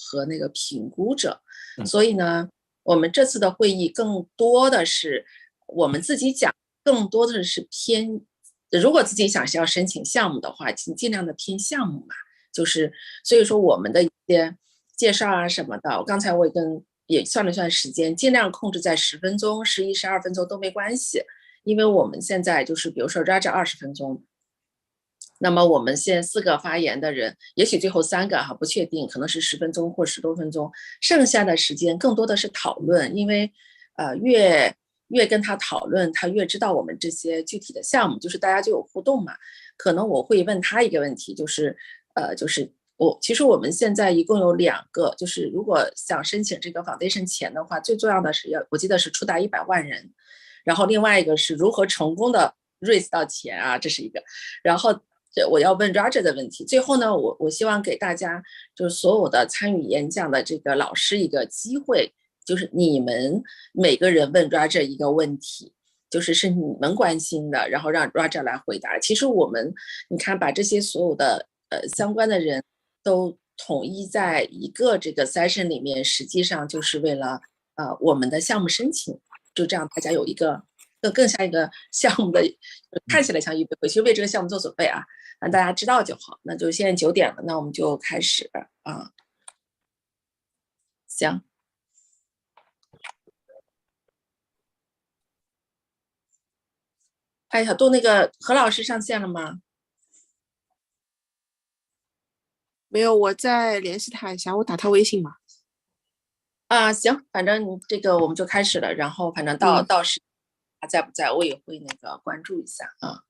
和那个评估者。所以呢，我们这次的会议更多的是我们自己讲，更多的是偏，如果自己想是要申请项目的话，尽量的偏项目嘛。就是所以说我们的一些介绍啊什么的，刚才我也算了算时间，尽量控制在10分钟、11、12分钟都没关系，因为我们现在就是比如说 Rajan 20分钟。那么我们现在4个发言的人，也许最后3个不确定，可能是10分钟或10多分钟，剩下的时间更多的是讨论，因为越跟他讨论，他越知道我们这些具体的项目，就是大家就有互动嘛。可能我会问他一个问题，就是其实我们现在一共有2个，就是如果想申请这个 foundation 钱的话，最重要的是我记得是触达100万人，然后另外一个是如何成功的 raise 到钱啊，这是一个。然后我要问 Rajan 的问题。最后呢，我希望给大家就是所有的参与演讲的这个老师一个机会，就是你们每个人问 Rajan 一个问题，就是你们关心的，然后让 Rajan 来回答。其实我们你看把这些所有的相关的人都统一在一个这个 session 里面，实际上就是为了我们的项目申请，就这样大家有一个更像一个项目的，看起来像预备会，其实为这个项目做准备啊，让大家知道就好。那就现在9点了，那我们就开始啊。行。哎，小杜，那个何老师上线了吗？没有，我再联系他一下，我打他微信吧。行，反正这个我们就开始了，然后反正到时他在不在，我也会那个关注一下啊。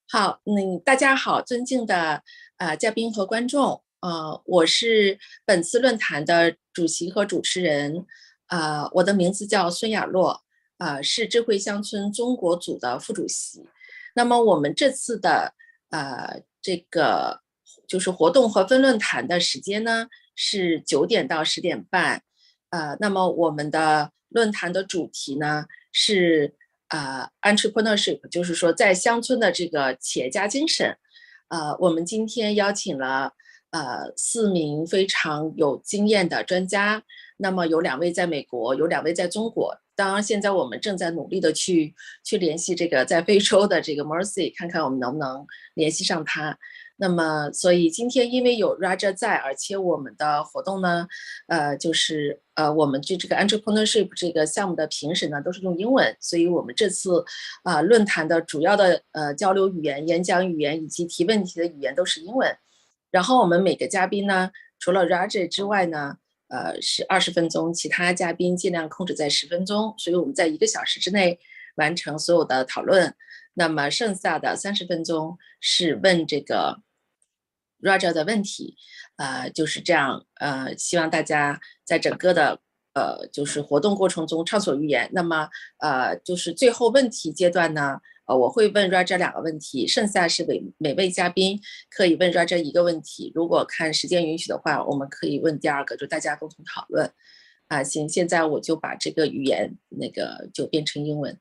好，大家好，尊敬的嘉宾和观众，我是本次论坛的主席和主持人，我的名字叫孙雅洛，是智慧乡村中国组的副主席。那么我们这次的这个就是活动和分论坛的时间呢是9点到10点半，那么我们的论坛的主题呢是Entrepreneurship， 就是说在乡村的这个企业家精神。我们今天邀请了4名非常有经验的专家，那么有2位在美国，有2位在中国。当然，现在我们正在努力的去联系这个在非洲的这个 Mercy， 看看我们能不能联系上他。那么，所以今天因为有 Rajan 在，而且我们的活动呢，就是我们这个 Entrepreneurship 这个项目的评审呢都是用英文，所以我们这次论坛的主要的交流语言、演讲语言以及提问题的语言都是英文。然后我们每个嘉宾呢，除了 Rajan 之外呢，是20分钟，其他嘉宾尽量控制在10分钟，所以我们在1个小时之内完成所有的讨论。那么剩下的30分钟是问这个 Rajan 的问题，就是这样。希望大家在整个的就是活动过程中畅所欲言。那么就是最后问题阶段呢，我会问 Rajan 2个问题，剩下是每位嘉宾可以问 Rajan 1个问题。如果看时间允许的话，我们可以问第2个，就大家共同讨论。行，现在我就把这个语言那个就变成英文。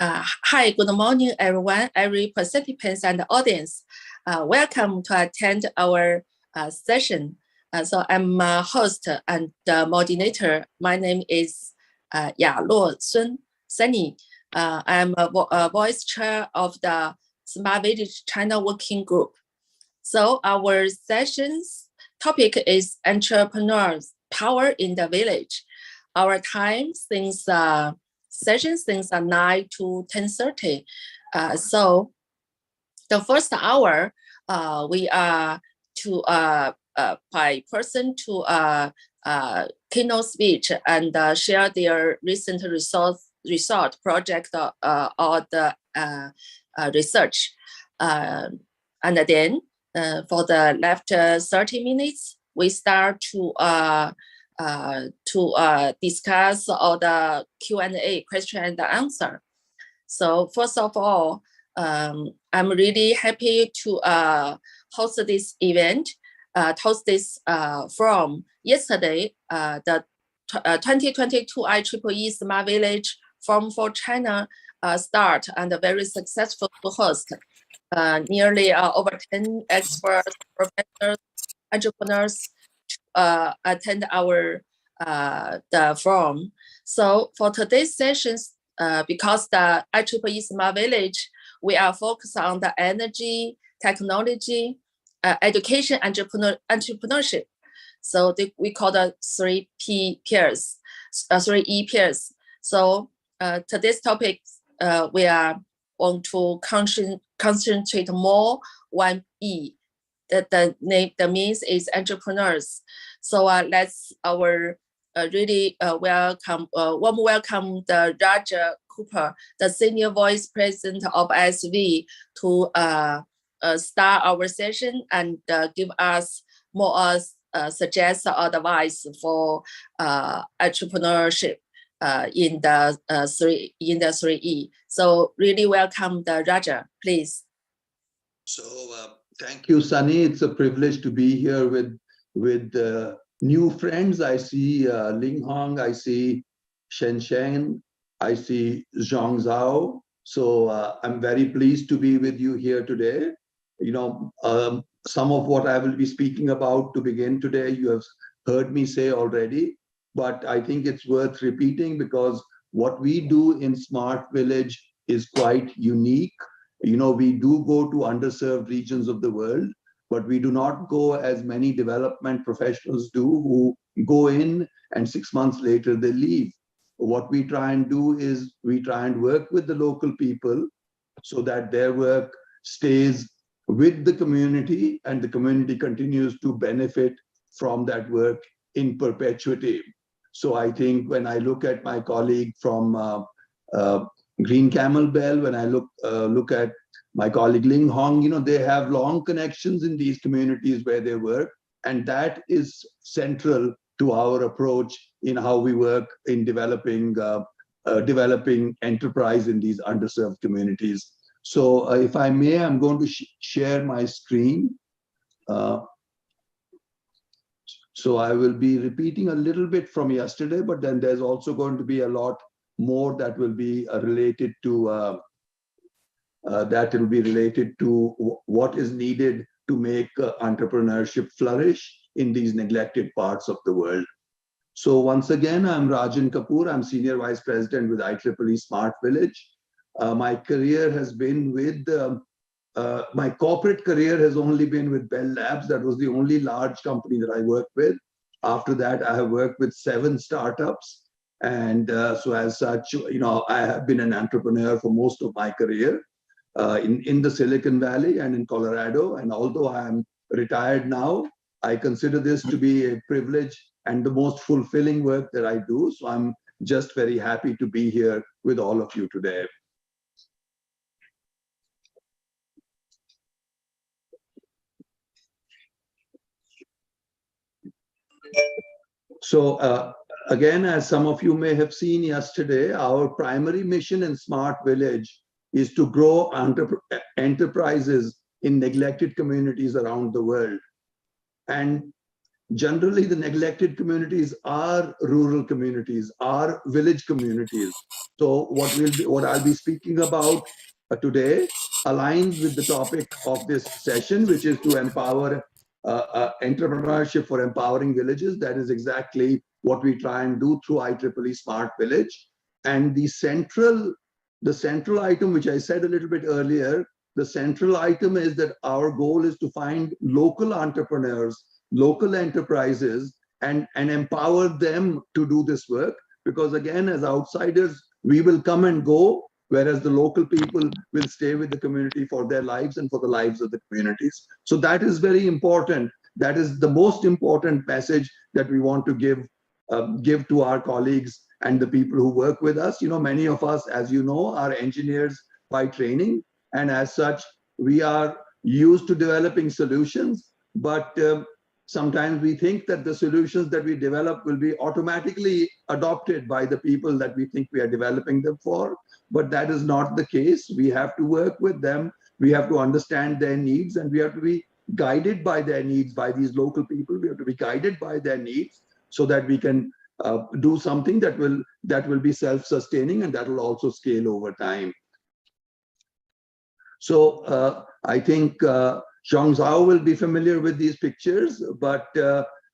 Hi, good morning, everyone, every participants and audience. Welcome to attend our session. So I'm a host and moderator. My name is Yaluo Sun Sunny. I'm a vice chair of the Smart Village China Working Group. So our session's topic is entrepreneurs power in the village. Our time since sessions things are 9 to 10:30. So the first hour, we are to by person to keynote speech and share their recent result project or the research. And then for the left 30 minutes, we start to discuss all the Q&A, question and answer. So first of all, I'm really happy to host this event, host this from yesterday, the 2022 IEEE Smart Village Forum for China start and very successful to host nearly over 10 experts, professors, entrepreneurs attend our the forum. So for today's sessions, because the IEEE Smart Village, we are focused on the energy, technology, education, entrepreneurship. So we call the 3P peers, 3E peers. So today's topic, we are want to concentrate more 1E. The means is entrepreneurs. So let's really warm welcome the Rajan Kapur, the Senior Vice President of ISV, to start our session and give us more suggest or advice for entrepreneurship in the 3E. So really welcome the Rajan, please. So thank you, Sunny. It's a privilege to be here with new friends. I see Ling Hong, I see Shen Shen, I see Zhang Zhao. So I'm very pleased to be with you here today. You know, some of what I will be speaking about to begin today, you have heard me say already, but I think it's worth repeating because what we do in Smart Village is quite unique. You know, we do go to underserved regions of the world, but we do not go as many development professionals do who go in and 6 months later they leave. What we try and do is we try and work with the local people so that their work stays with the community and the community continues to benefit from that work in perpetuity. So I think when I look at my colleague from Green Camel Bell, when I look at my colleague Ling Hong, you know, they have long connections in these communities where they work, and that is central to our approach in how we work in developing enterprise in these underserved communities. So if I may, I'm going to share my screen. So I will be repeating a little bit from yesterday, but then there's also going to be a lot more that will be related to what is needed to make entrepreneurship flourish in these neglected parts of the world. So once again, I'm Rajan Kapur. I'm Senior Vice President with IEEE Smart Village. My career has been with, my corporate career has only been with Bell Labs. That was the only large company that I worked with. After that, I have worked with 7 startups. And so as such, you know, I have been an entrepreneur for most of my career in the Silicon Valley and in Colorado. And although I'm retired now, I consider this to be a privilege and the most fulfilling work that I do. So I'm just very happy to be here with all of you today. So again, as some of you may have seen yesterday, our primary mission in Smart Village is to grow enterprises in neglected communities around the world. And generally, the neglected communities are rural communities, are village communities. So what I'll be speaking about today aligns with the topic of this session, which is to empower entrepreneurship for empowering villages. That is exactly what we try and do through IEEE Smart Village. And the central item, which I said a little bit earlier, the central item is that our goal is to find local entrepreneurs, local enterprises, and empower them to do this work. Because again, as outsiders, we will come and go, whereas the local people will stay with the community for their lives and for the lives of the communities. So that is very important. That is the most important message that we want to give to our colleagues and the people who work with us. You know, many of us, as you know, are engineers by training. And as such, we are used to developing solutions, but sometimes we think that the solutions that we develop will be automatically adopted by the people that we think we are developing them for. But that is not the case. We have to work with them. We have to understand their needs, and we have to be guided by their needs, by these local people. We have to be guided by their needs so that we can do something that will be self-sustaining, and that will also scale over time. So I think Zhang Zhao will be familiar with these pictures, but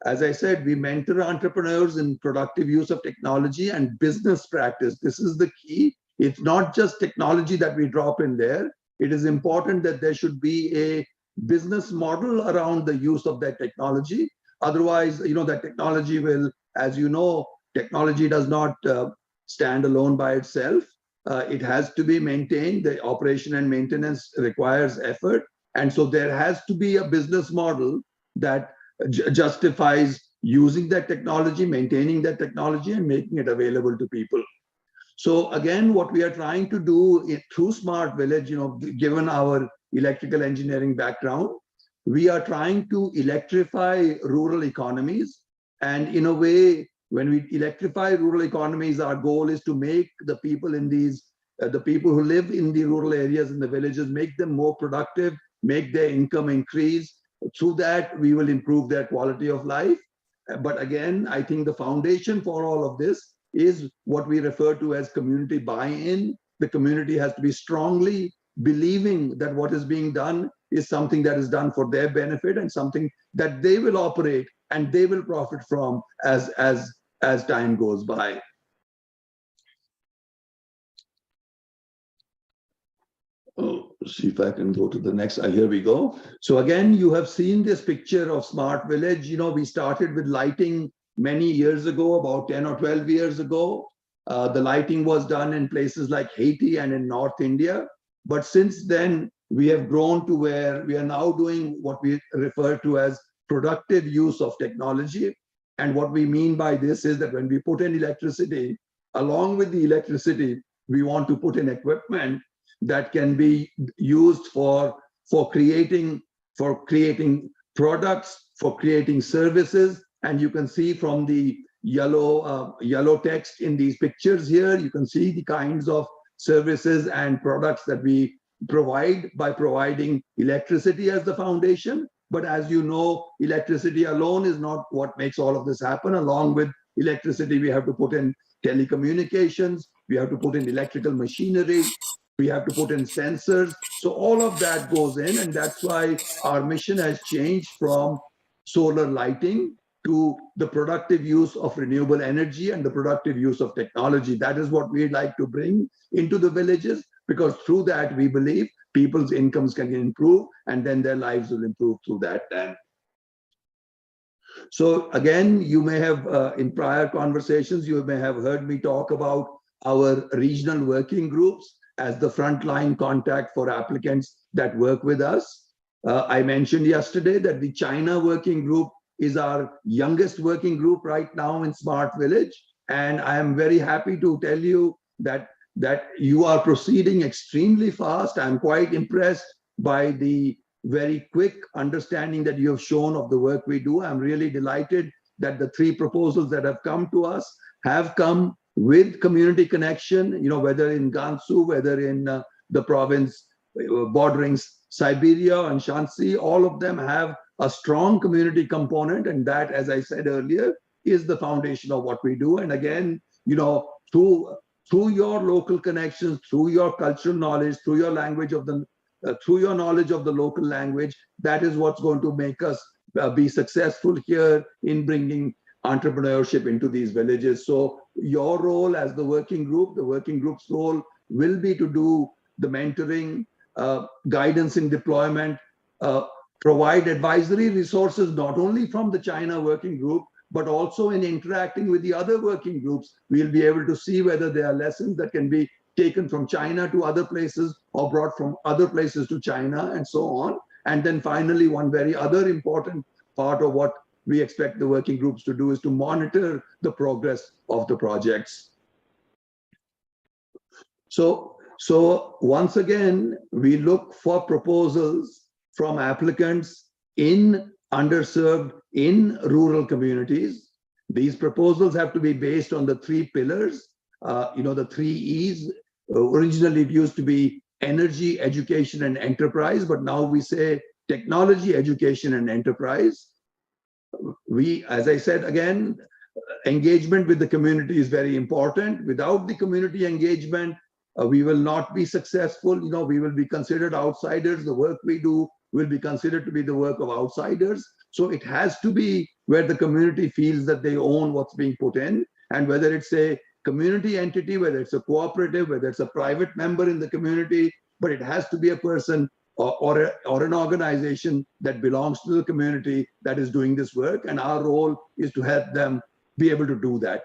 as I said, we mentor entrepreneurs in productive use of technology and business practice. This is the key. It's not just technology that we drop in there. It is important that there should be a business model around the use of that technology. Otherwise, that technology will, as you know, technology does not stand alone by itself. It has to be maintained. The operation and maintenance requires effort. And so there has to be a business model that justifies using that technology, maintaining that technology, and making it available to people. So again, what we are trying to do through Smart Village, given our electrical engineering background, we are trying to electrify rural economies. And in a way, when we electrify rural economies, our goal is to make the people in the people who live in the rural areas in the villages, make them more productive, make their income increase. Through that, we will improve their quality of life. But again, I think the foundation for all of this is what we refer to as community buy-in. The community has to be strongly believing that what is being done is something that is done for their benefit and something that they will operate and they will profit from as time goes by. Oh, see if I can go to the next. Here we go. So again, you have seen this picture of Smart Village. We started with lighting many years ago, about 10 or 12 years ago. The lighting was done in places like Haiti and in North India. But since then, we have grown to where we are now doing what we refer to as productive use of technology. And what we mean by this is that when we put in electricity, along with the electricity, we want to put in equipment that can be used for creating products, for creating services. And you can see from the yellow text in these pictures here, you can see the kinds of services and products that we provide by providing electricity as the foundation. But as you know, electricity alone is not what makes all of this happen. Along with electricity, we have to put in telecommunications, we have to put in electrical machinery, we have to put in sensors. So all of that goes in, and that's why our mission has changed from solar lighting to the productive use of renewable energy and the productive use of technology. That is what we'd like to bring into the villages, because through that, we believe people's incomes can improve and then their lives will improve through that then. So again, you may have, in prior conversations, you may have heard me talk about our regional working groups as the frontline contact for applicants that work with us. I mentioned yesterday that the China working group is our youngest working group right now in Smart Village. And I am very happy to tell you that you are proceeding extremely fast. I'm quite impressed by the very quick understanding that you have shown of the work we do. I'm really delighted that the 3 proposals that have come to us have come with community connection, whether in Gansu, whether in the province bordering Siberia and Shanxi, all of them have a strong community component. And that, as I said earlier, is the foundation of what we do. And again, through your local connections, through your cultural knowledge, through your language through your knowledge of the local language, that is what's going to make us be successful here in bringing entrepreneurship into these villages. So your role as the working group's role will be to do the mentoring, guidance in deployment, provide advisory resources, not only from the China working group, but also in interacting with the other working groups. We'll be able to see whether there are lessons that can be taken from China to other places or brought from other places to China and so on. And then finally, one very other important part of what we expect the working groups to do is to monitor the progress of the projects. So once again, we look for proposals from applicants in underserved, in rural communities. These proposals have to be based on the 3 pillars, the 3 E's. Originally, it used to be energy, education, and enterprise, but now we say technology, education, and enterprise. As I said again, engagement with the community is very important. Without the community engagement, we will not be successful. You know, we will be considered outsiders. The work we do will be considered to be the work of outsiders. So it has to be where the community feels that they own what's being put in, and whether it's a community entity, whether it's a cooperative, whether it's a private member in the community, but it has to be a person or an organization that belongs to the community that is doing this work. And our role is to help them be able to do that.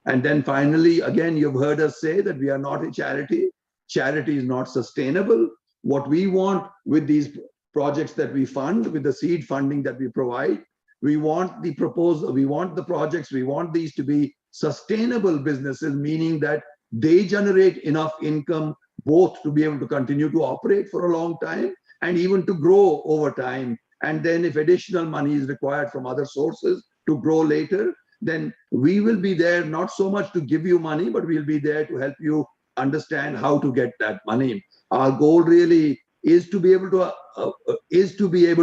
And then finally, again, you've heard us say that we are not a charity. Charity is not sustainable. What we want with these projects that we fund, with the seed funding that we provide, we want the proposal, we want the projects, we want these to be sustainable businesses, meaning that they generate enough income both to be able to continue to operate for a long time and even to grow over time. And then if additional money is required from other sources to grow later, then we will be there not so much to give you money, but we'll be there to help you understand how to get that money. Our goal really is to be able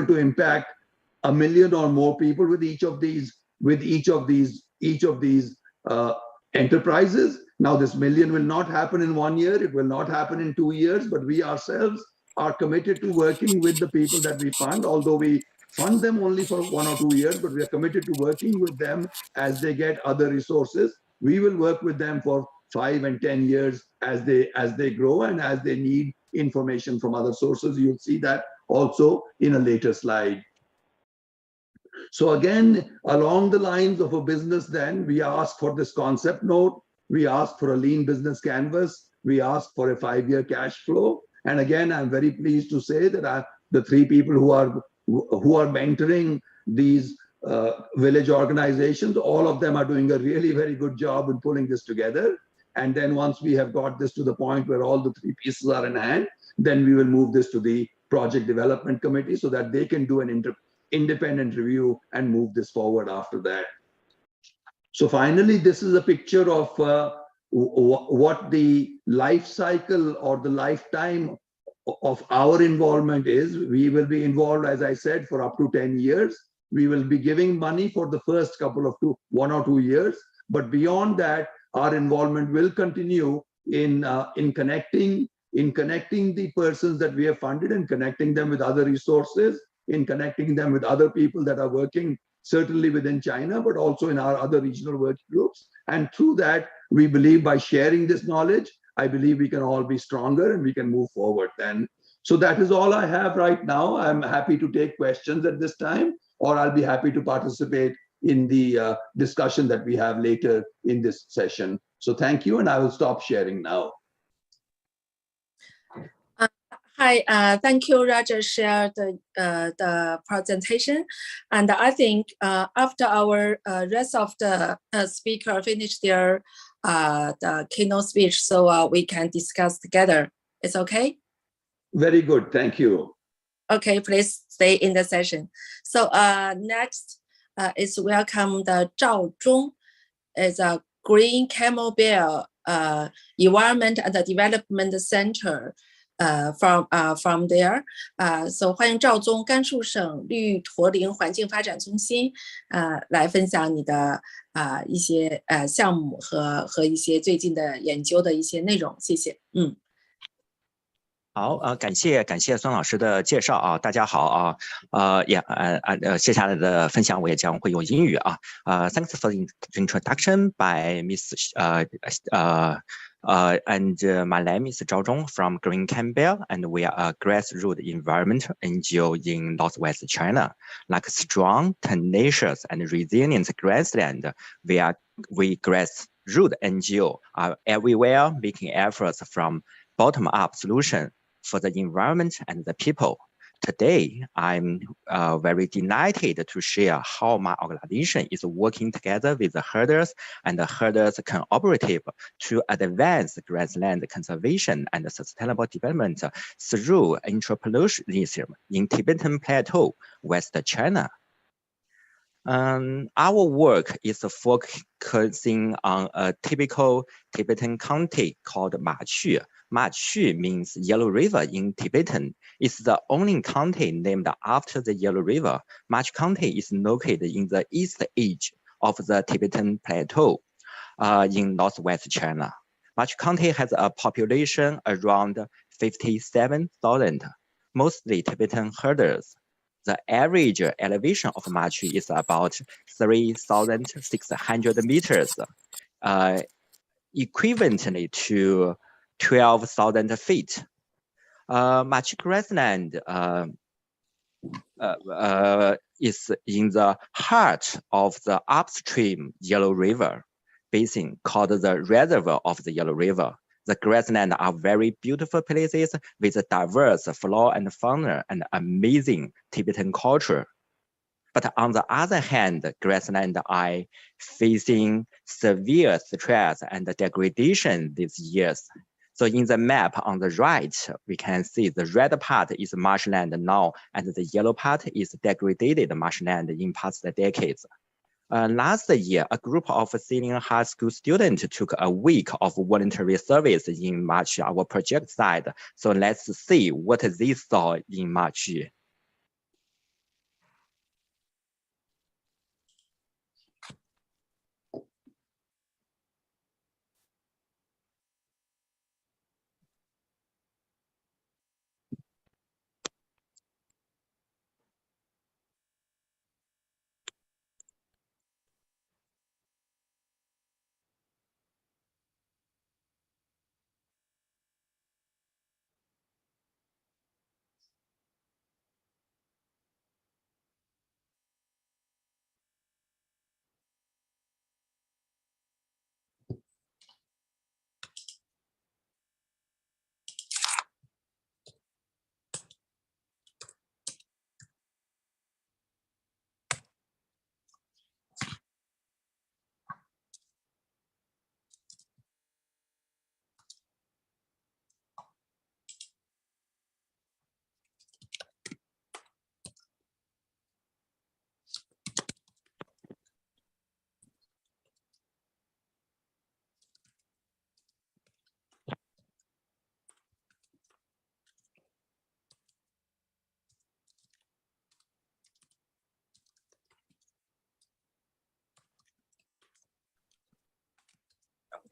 to impact 1 million or more people with each of these enterprises. Now, this million will not happen in 1 year, it will not happen in 2 years, but we ourselves are committed to working with the people that we fund, although we fund them only for 1 or 2 years, but we are committed to working with them as they get other resources. We will work with them for 5 and 10 years as they grow and as they need information from other sources. You'll see that also in a later slide. So again, along the lines of a business, then we ask for this concept note, we ask for a lean business canvas, we ask for a 5-year cash flow. And again, I'm very pleased to say that the 3 people who are mentoring these village organizations, all of them are doing a really very good job in pulling this together. And then once we have got this to the point where all the 3 pieces are in hand, then we will move this to the project development committee so that they can do an independent review and move this forward after that. So finally, this is a picture of what the life cycle or the lifetime of our involvement is. We will be involved, as I said, for up to 10 years. We will be giving money for the first couple of 1 or 2 years, but beyond that, our involvement will continue in connecting the persons that we have funded and connecting them with other resources, in connecting them with other people that are working certainly within China, but also in our other regional work groups. And through that, we believe by sharing this knowledge, I believe we can all be stronger and we can move forward then. So that is all I have right now. I'm happy to take questions at this time, or I'll be happy to participate in the discussion that we have later in this session. So thank you, and I will stop sharing now. Hi, thank you, Rajan, shared the presentation. And I think after our rest of the speaker finish their the keynote speech, so we can discuss together. It's okay? Very good, thank you. Okay, please stay in the session. So next is welcome the Zhao Zhong, is a Green Camel Bear Environment and Development Center. From there, so 欢迎赵宗，甘肃省绿驼铃环境发展中心，来分享你的一些项目和一些最近的研究的一些内容，谢谢。好，感谢孙老师的介绍啊，大家好啊，接下来的分享我也将会用英语啊，Thanks for the introduction by Miss and my name is Zhao Zhong from Green Campbell, and we are a grassroots environment NGO in northwest China. Like strong, tenacious, and resilient grassland, we grassroots NGO are everywhere making efforts from bottom-up solution for the environment and the people. Today, I'm very delighted to share how my organization is working together with the herders and the herders cooperative to advance grassland conservation and sustainable development through entrepreneurship in Tibetan Plateau, West China. Our work is focusing on a typical Tibetan county called Ma Qu. Ma Qu means Yellow River in Tibetan. It's the only county named after the Yellow River. Ma Qu County is located in the east edge of the Tibetan Plateau in northwest China. Machu County has a population around 57,000, mostly Tibetan herders. The average elevation of Machu is about 3,600 meters, equivalently to 12,000 feet. Machu grassland is in the heart of the upstream Yellow River basin called the reservoir of the Yellow River. The grassland are very beautiful places with a diverse flora and fauna and amazing Tibetan culture. But on the other hand, grassland are facing severe stress and degradation these years. So in the map on the right, we can see the red part is marshland now, and the yellow part is degraded marshland in past decades. Last year, a group of senior high school students took a week of voluntary service in Machu, our project site. So let's see what they saw in Machu.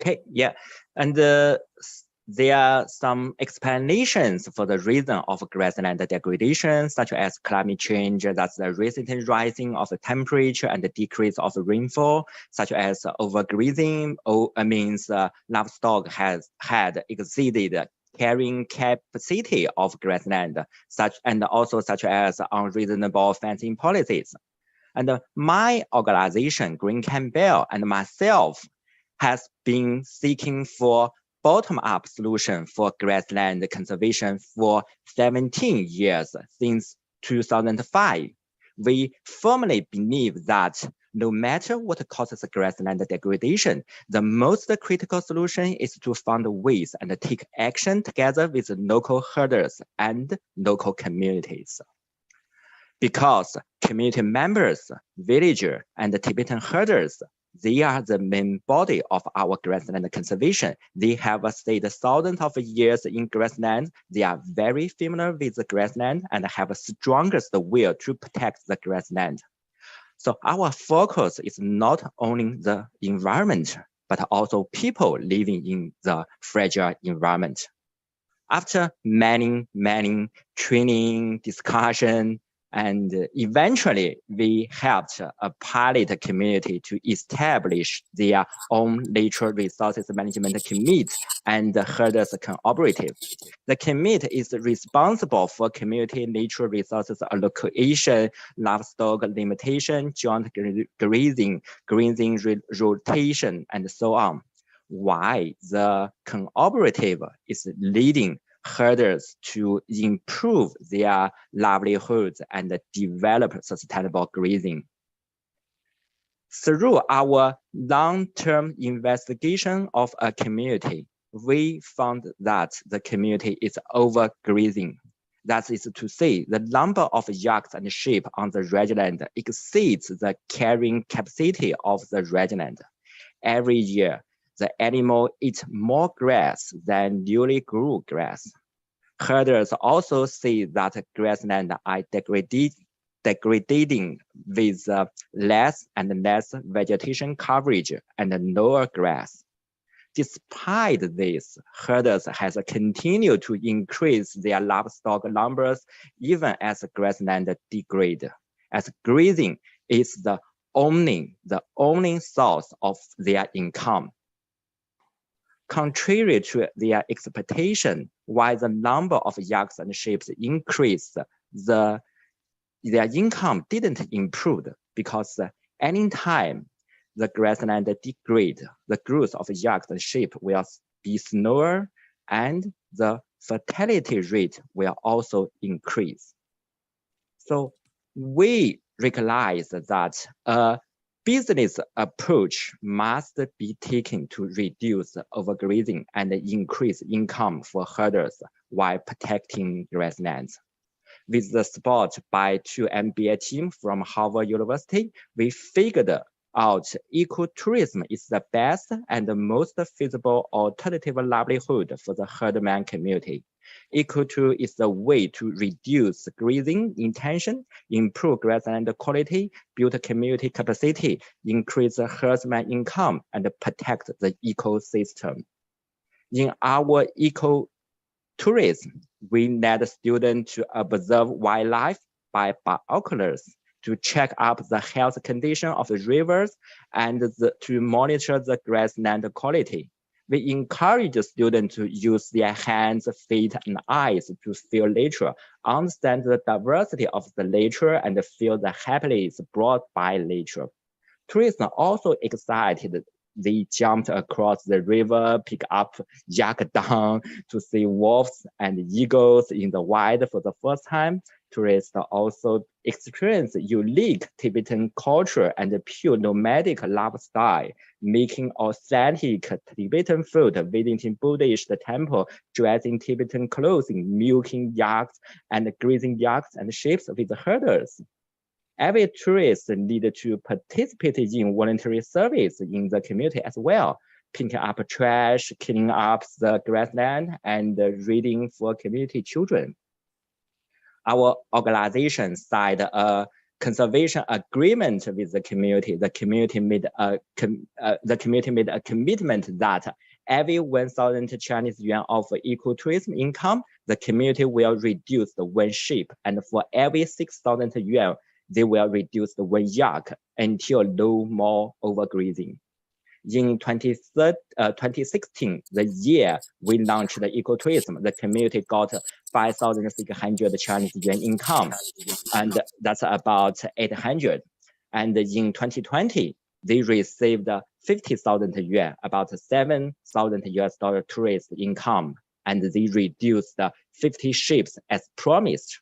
Okay, yeah, and there are some explanations for the reason of grassland degradation, such as climate change, that's the recent rising of the temperature and the decrease of rainfall, such as overgrazing, means livestock has had exceeded carrying capacity of grassland, such as unreasonable fencing policies. And my organization, Green Campbell, and myself has been seeking for bottom-up solution for grassland conservation for 17 years since 2005. We firmly believe that no matter what causes grassland degradation, the most critical solution is to find ways and take action together with local herders and local communities. Because community members, villagers, and Tibetan herders, they are the main body of our grassland conservation. They have stayed thousands of years in grassland. They are very familiar with the grassland and have the strongest will to protect the grassland. So our focus is not only the environment, but also people living in the fragile environment. After many training, discussion, and eventually we helped a pilot community to establish their own natural resources management committee and herders cooperative. The committee is responsible for community natural resources allocation, livestock limitation, joint grazing, rotation, and so on. While the cooperative is leading herders to improve their livelihoods and develop sustainable grazing. Through our long-term investigation of a community, we found that the community is overgrazing. That is to say, the number of yaks and sheep on the rangeland exceeds the carrying capacity of the rangeland. Every year, the animal eats more grass than newly grew grass. Herders also see that grassland are degraded degrading with less and less vegetation coverage and lower grass. Despite this, herders has continued to increase their livestock numbers even as grassland degrade, as grazing is the only source of their income. Contrary to their expectation, while the number of yaks and sheep increased, their income didn't improve because anytime the grassland degrade, the growth of yaks and sheep will be slower and the fertility rate will also increase. So we recognize that a business approach must be taken to reduce overgrazing and increase income for herders while protecting grasslands. With the support by 2 MBA team from Harvard University, we figured out ecotourism is the best and the most feasible alternative livelihood for the herdman community. Eco2 is the way to reduce grazing intention, improve grassland quality, build community capacity, increase the herdsman income, and protect the ecosystem. In our ecotourism, we let students to observe wildlife by binoculars, to check up the health condition of the rivers, and to monitor the grassland quality. We encourage the students to use their hands, feet, and eyes to feel nature, understand the diversity of the nature, and feel the happiness brought by nature. Tourists are also excited. They jumped across the river, pick up yak dung to see wolves and eagles in the wild for the first time. Tourists also experience unique Tibetan culture and pure nomadic lifestyle, making authentic Tibetan food, visiting Buddhist temple, dressing Tibetan clothing, milking yaks, and grazing yaks and sheep with herders. Every tourist needs to participate in voluntary service in the community as well, picking up trash, cleaning up the grassland, and reading for community children. Our organization signed a conservation agreement with the community. The community made a commitment that every 1,000 Chinese yuan of ecotourism income, the community will reduce the 1 sheep, and for every 6,000 yuan, they will reduce the 1 yak until no more overgrazing. In 2016, the year we launched the ecotourism, the community got 5,600 Chinese yuan income, and that's about 800. And in 2020, they received 50,000 yuan, about $7,000 tourist income, and they reduced 50 sheep as promised.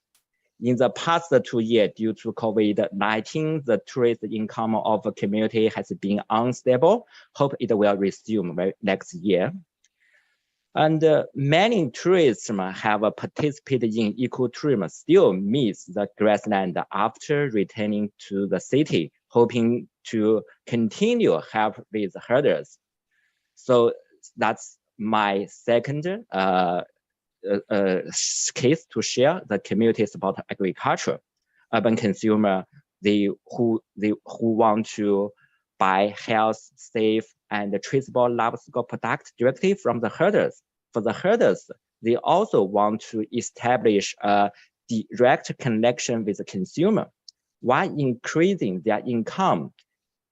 In the past 2 years, due to COVID-19, the tourist income of the community has been unstable. Hope it will resume next year. And many tourists have participated in ecotourism, still miss the grassland after returning to the city, hoping to continue help with herders. So that's my second case to share. The community support agriculture. Urban consumer, who want to buy health, safe, and traceable livestock products directly from the herders. For the herders, they also want to establish a direct connection with the consumer. While increasing their income,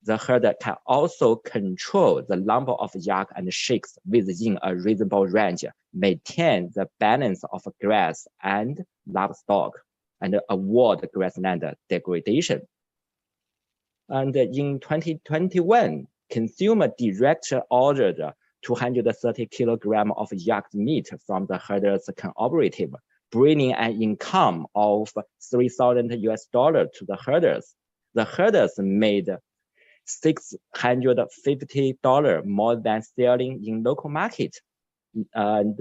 the herder can also control the number of yak and sheep within a reasonable range, maintain the balance of grass and livestock, and avoid grassland degradation. And in 2021, consumer directly ordered 230 kilograms of yak meat from the herders cooperative, bringing an income of $3,000 to the herders. The herders made $650 more than selling in local market. And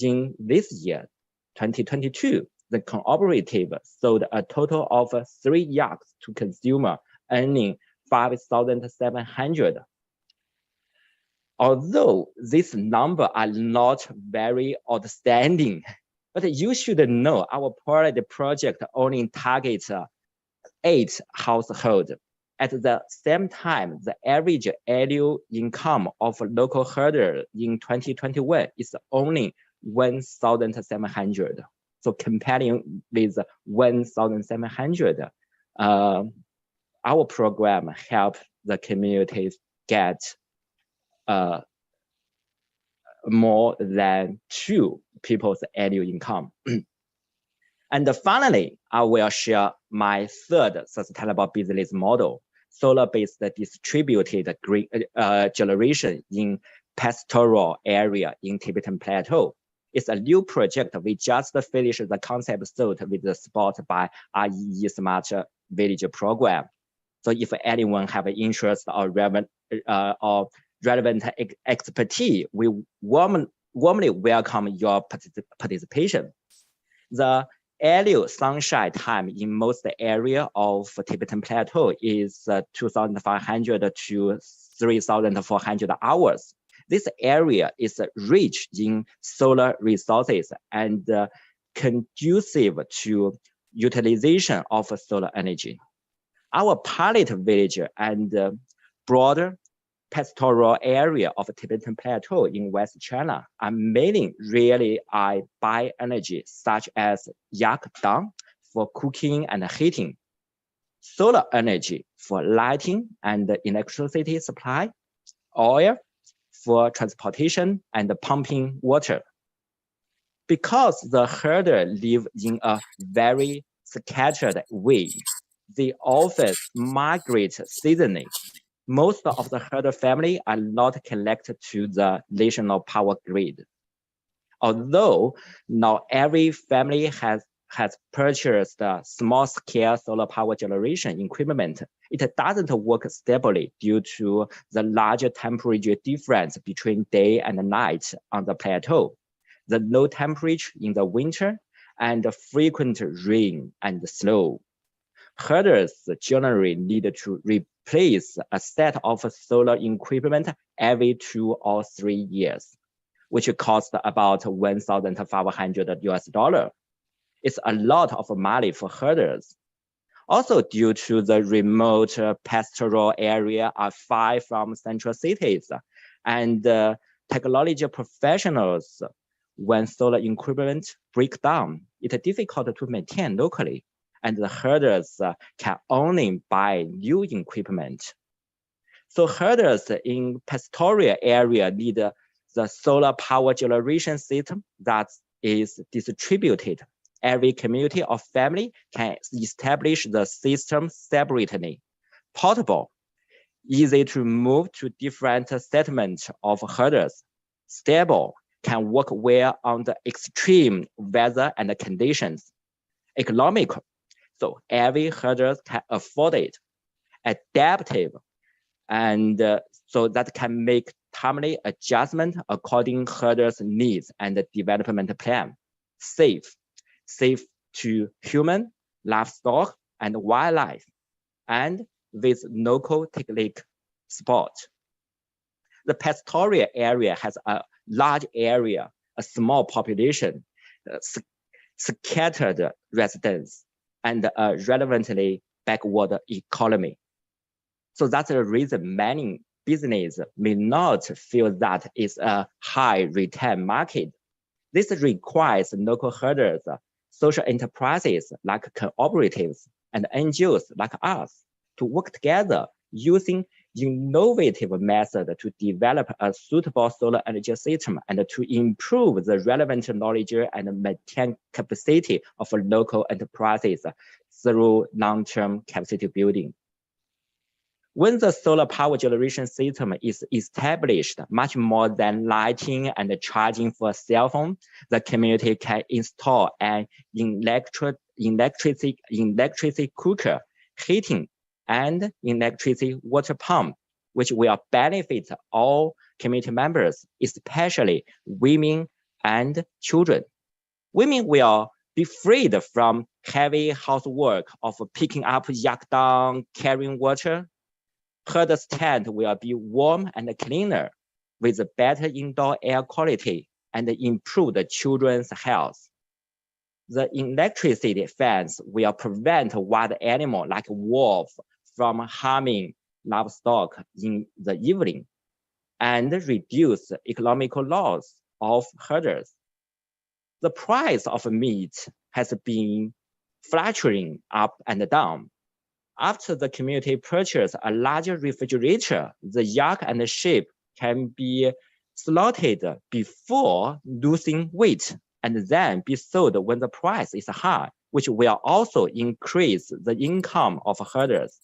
in this year, 2022, the cooperative sold a total of 3 yaks to consumer, earning $5,700. Although these numbers are not very outstanding, but you should know our project only targets 8 households. At the same time, the average annual income of a local herder in 2021 is only 1,700. So comparing with 1,700, our program helps the communities get more than 2 people's annual income. And finally, I will share my third sustainable business model, solar-based distributed green generation in pastoral area in Tibetan Plateau. It's a new project. We just finished the concept thought with the support by IEE Smart Village program. So if anyone have an interest or relevant expertise, we warmly welcome your participation. The annual sunshine time in most area of Tibetan Plateau is 2,500 to 3,400 hours. This area is rich in solar resources and conducive to utilization of solar energy. Our pilot village and broader pastoral area of Tibetan Plateau in West China are mainly really by energy, such as yak dung for cooking and heating, solar energy for lighting and electricity supply, oil for transportation and pumping water. Because the herder live in a very scattered way, they often migrate seasonally. Most of the herder family are not connected to the national power grid. Although not every family has purchased small-scale solar power generation equipment, it doesn't work stably due to the larger temperature difference between day and night on the plateau, the low temperature in the winter, and the frequent rain and snow. Herders generally need to replace a set of solar equipment every 2 or 3 years, which costs about $1,500. It's a lot of money for herders. Also, due to the remote pastoral area are far from central cities, and technology professionals, when solar equipment break down, it's difficult to maintain locally, and the herders can only buy new equipment. So herders in pastoral area need the solar power generation system that is distributed. Every community or family can establish the system separately, portable, easy to move to different settlements of herders, stable, can work well under extreme weather and conditions, economical, so every herder can afford it, adaptive, and so that can make timely adjustment according herders' needs and development plan, safe to human, livestock, and wildlife, and with local technique support. The pastoral area has a large area, a small population, scattered residents, and a relevantly backward economy. So that's the reason many businesses may not feel that it's a high return market. This requires local herders, social enterprises like cooperatives, and NGOs like us to work together using innovative methods to develop a suitable solar energy system and to improve the relevant knowledge and maintain capacity of local enterprises through long-term capacity building. When the solar power generation system is established, much more than lighting and charging for a cell phone, the community can install an electricity cooker, heating, and electricity water pump, which will benefit all community members, especially women and children. Women will be freed from heavy housework of picking up yak dung, carrying water. Herder's tent will be warm and cleaner with better indoor air quality and improve the children's health. The electricity fence will prevent wild animals like wolf from harming livestock in the evening and reduce economical loss of herders. The price of meat has been fluctuating up and down. After the community purchase a larger refrigerator, the yak and the sheep can be slaughtered before losing weight and then be sold when the price is high, which will also increase the income of herders.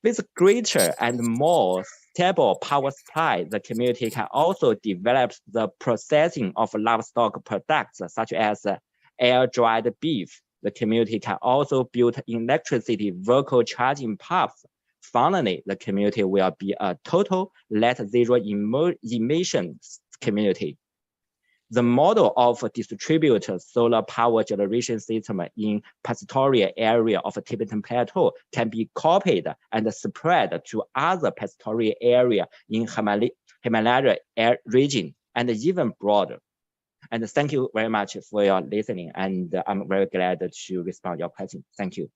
With greater and more stable power supply, the community can also develop the processing of livestock products such as air-dried beef. The community can also build electricity vehicle charging pumps. Finally, the community will be a total net zero emissions community. The model of distributed solar power generation system in pastoral area of Tibetan Plateau can be copied and spread to other pastoral area in Himalaya region and even broader. And thank you very much for your listening, and I'm very glad to respond to your question. Thank you.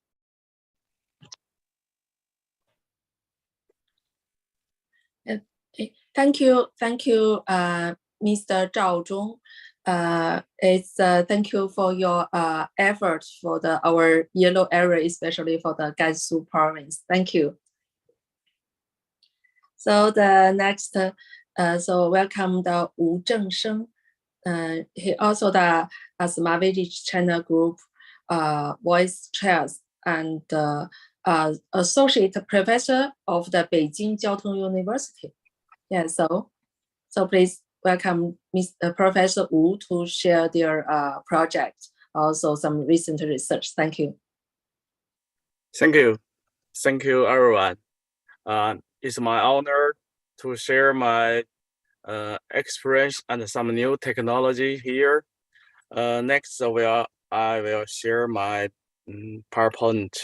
Thank you, Mr. Zhao Zhong. Thank you for your efforts for our yellow area, especially for the Gansu province. Thank you. So the next, so welcome the Wu Zhengsheng. He also the Smart Village China Group Vice Chairs and Associate Professor of the Beijing Jiaotong University. Yeah, so please welcome Professor Wu to share their project, also some recent research. Thank you. Thank you. Thank you, everyone. It's my honor to share my experience and some new technology here. Next, I will share my PowerPoint.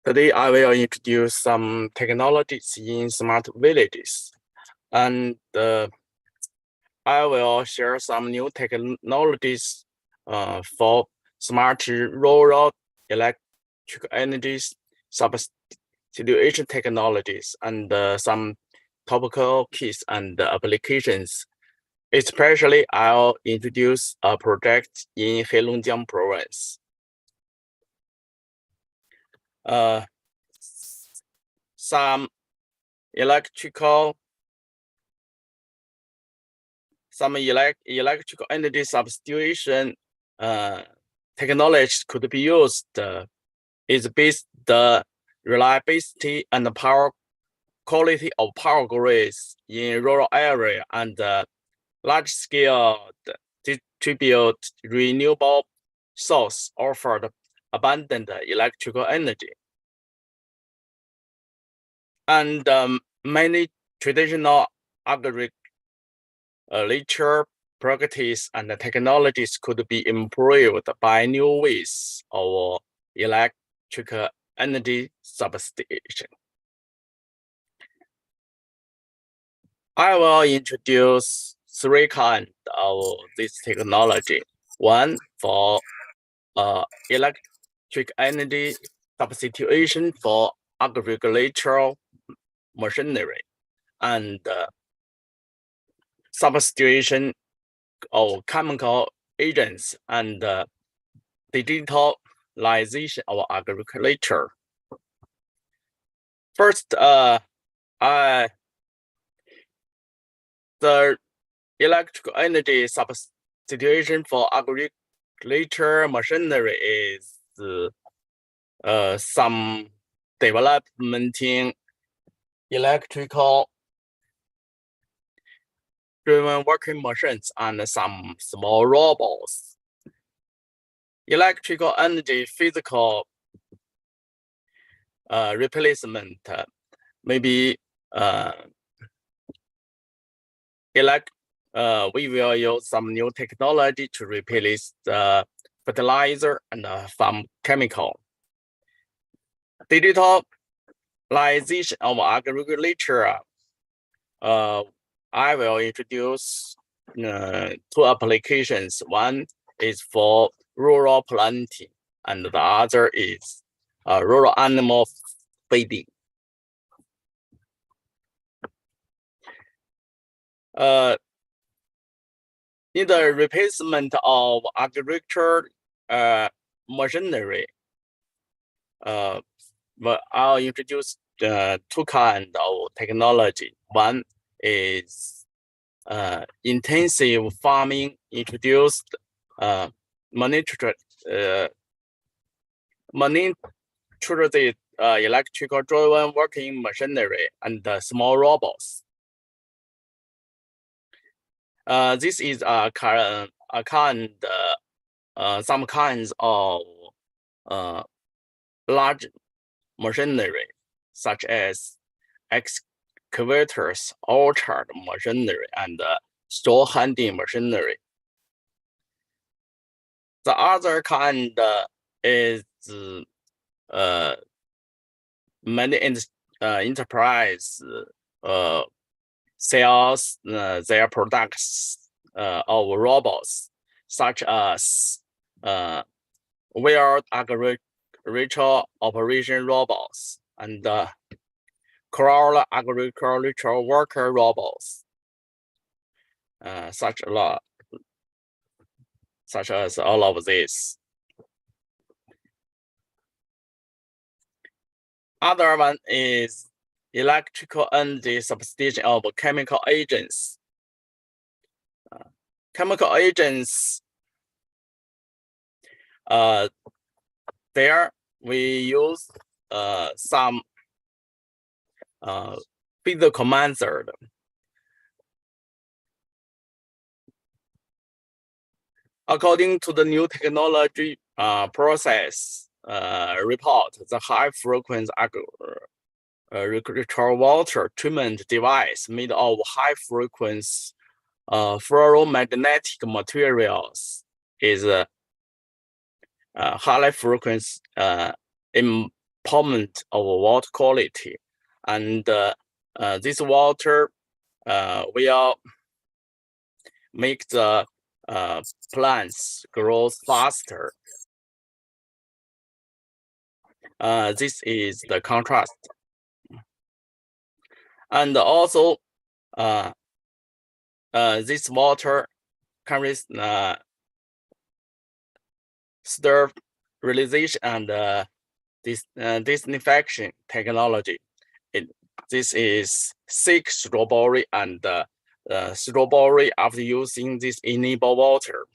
Today, I will introduce some technologies in smart villages, and I will share some new technologies for smart rural electric energy substitution technologies, and some topical keys and applications. Especially, I'll introduce a project in Heilongjiang province. Some electrical energy substitution technologies could be used is based the reliability and the power quality of power grids in rural area and large scale distributed renewable source offered abundant electrical energy. And many traditional agriculture practices and technologies could be improved by new ways of electric energy substitution. I will introduce three kinds of this technology. One for electric energy substitution for agricultural machinery, and substitution of chemical agents and digitalization of agriculture. First, the electrical energy substitution for agriculture machinery is some developing electrical driven working machines and some small robots. Electrical energy physical replacement, maybe we will use some new technology to replace the fertilizer and farm chemical. Digitalization of agriculture. I will introduce two applications. One is for rural planting, and the other is rural animal feeding. In the replacement of agriculture machinery, I'll introduce two kinds of technology. One is intensive farming, introduced monitor the electrical driven working machinery and small robots. This is some kinds of large machinery, such as excavators, orchard machinery, and straw handling machinery. The other kind is many enterprise sells their products of robots, such as wild agricultural operation robots and crawl agricultural worker robots, such as all of this. Other one is electrical energy substitution of chemical agents. Chemical agents, there we use some physical method. According to the new technology process report, the high frequency agricultural water treatment device made of high frequency ferromagnetic materials is high frequency improvement of water quality, and this water will make the plants grow faster. This is the contrast. And also, this water carries sterilization and disinfection technology. This is 6 strawberry and strawberry after using this enable water.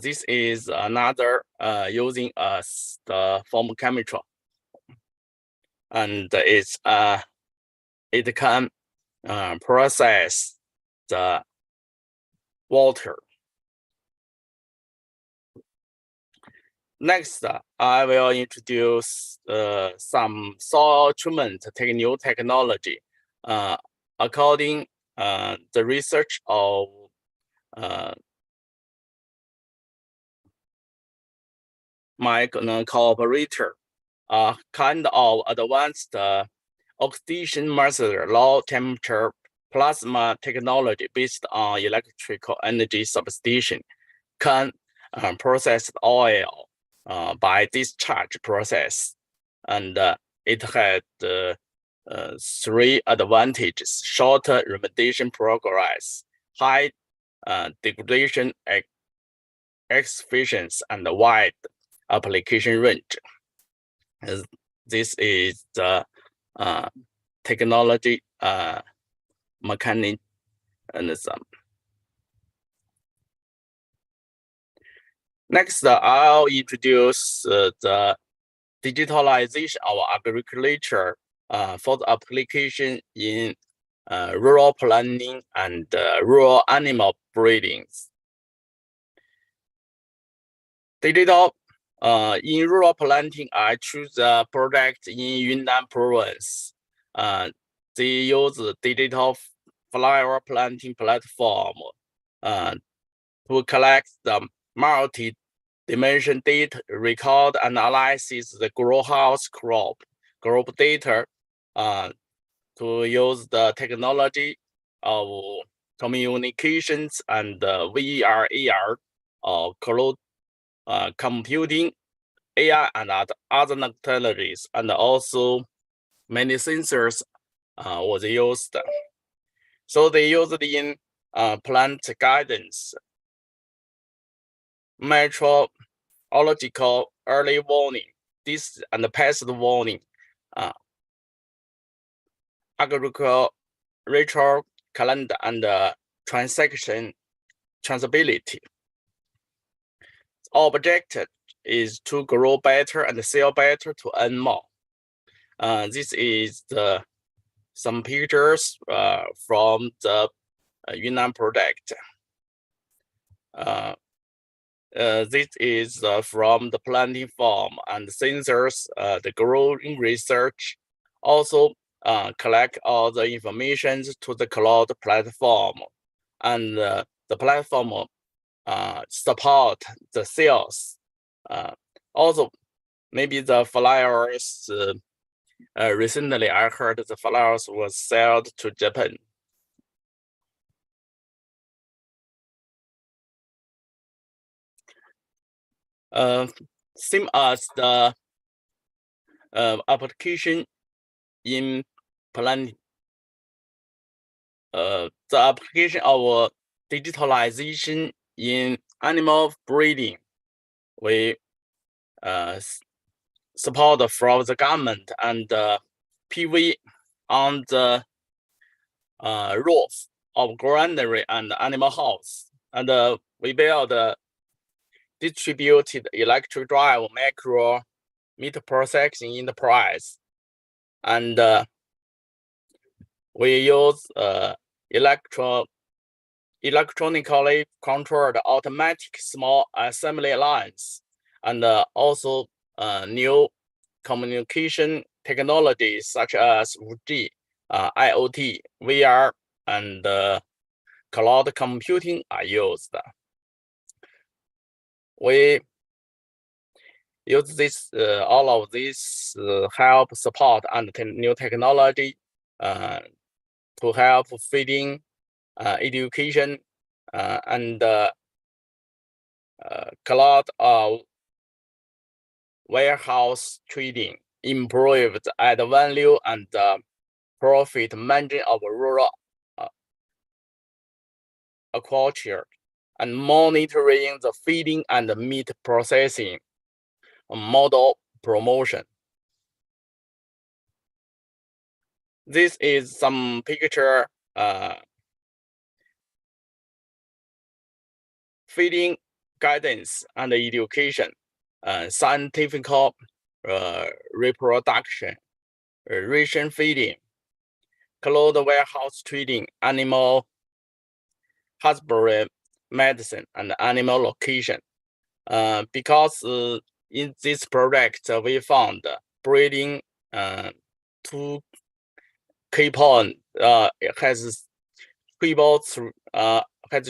This is another using the foam chemical, and it can process the water. Next, I will introduce some soil treatment new technology. According the research of my cooperator, kind of advanced oxidation method, low temperature plasma technology based on electrical energy substitution can process oil by discharge process, and it had 3 advantages: shorter remediation progress, high degradation efficiency, and wide application range. This is the technology mechanism. Next, I'll introduce the digitalization of agriculture for the application in rural planning and rural animal breeding. Digital in rural planting, I choose a project in Yunnan province. They use digital flower planting platform to collect the multi-dimension data, record and analyze the grow house crop data to use the technology of communications and VR, AR, cloud computing, AI, and other technologies, and also many sensors was used. So they used in plant guidance, meteorological early warning, this and pest warning, agricultural calendar, and transaction traceability. Objective is to grow better and sell better to earn more. This is some pictures from the Yunnan project. This is from the planting farm and sensors, the growing research. Also collect all the information to the cloud platform, and the platform support the sales. Also, maybe the flowers. Recently, I heard the flowers was sold to Japan. Same as the application in planning. The application of digitalization in animal breeding, we support from the government and PV on the roof of granary and animal house, and we build distributed electric drive macro meat processing enterprise, and we use electronically controlled automatic small assembly lines, and also new communication technologies such as 5G, IoT, VR, and cloud computing are used. We use this, all of this help support and new technology to help feeding, education, and cloud warehouse trading, improve the add value and profit margin of rural aquaculture, and monitoring the feeding and meat processing model promotion. This is some picture feeding guidance and education, scientific reproduction, ration feeding, cloud warehouse trading, animal husbandry medicine, and animal location. Because in this project we found breeding 2 key points, has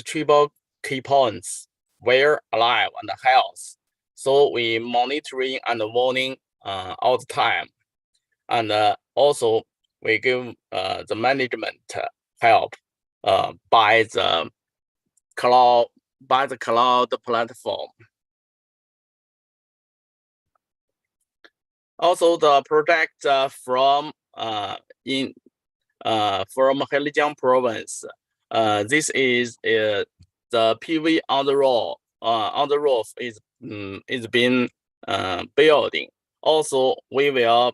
triple key points, where alive and health. So we monitoring and warning all the time, and also we give the management help by the cloud platform. Also, the project from Heilongjiang province. This is the PV on the roof is being building. Also, we will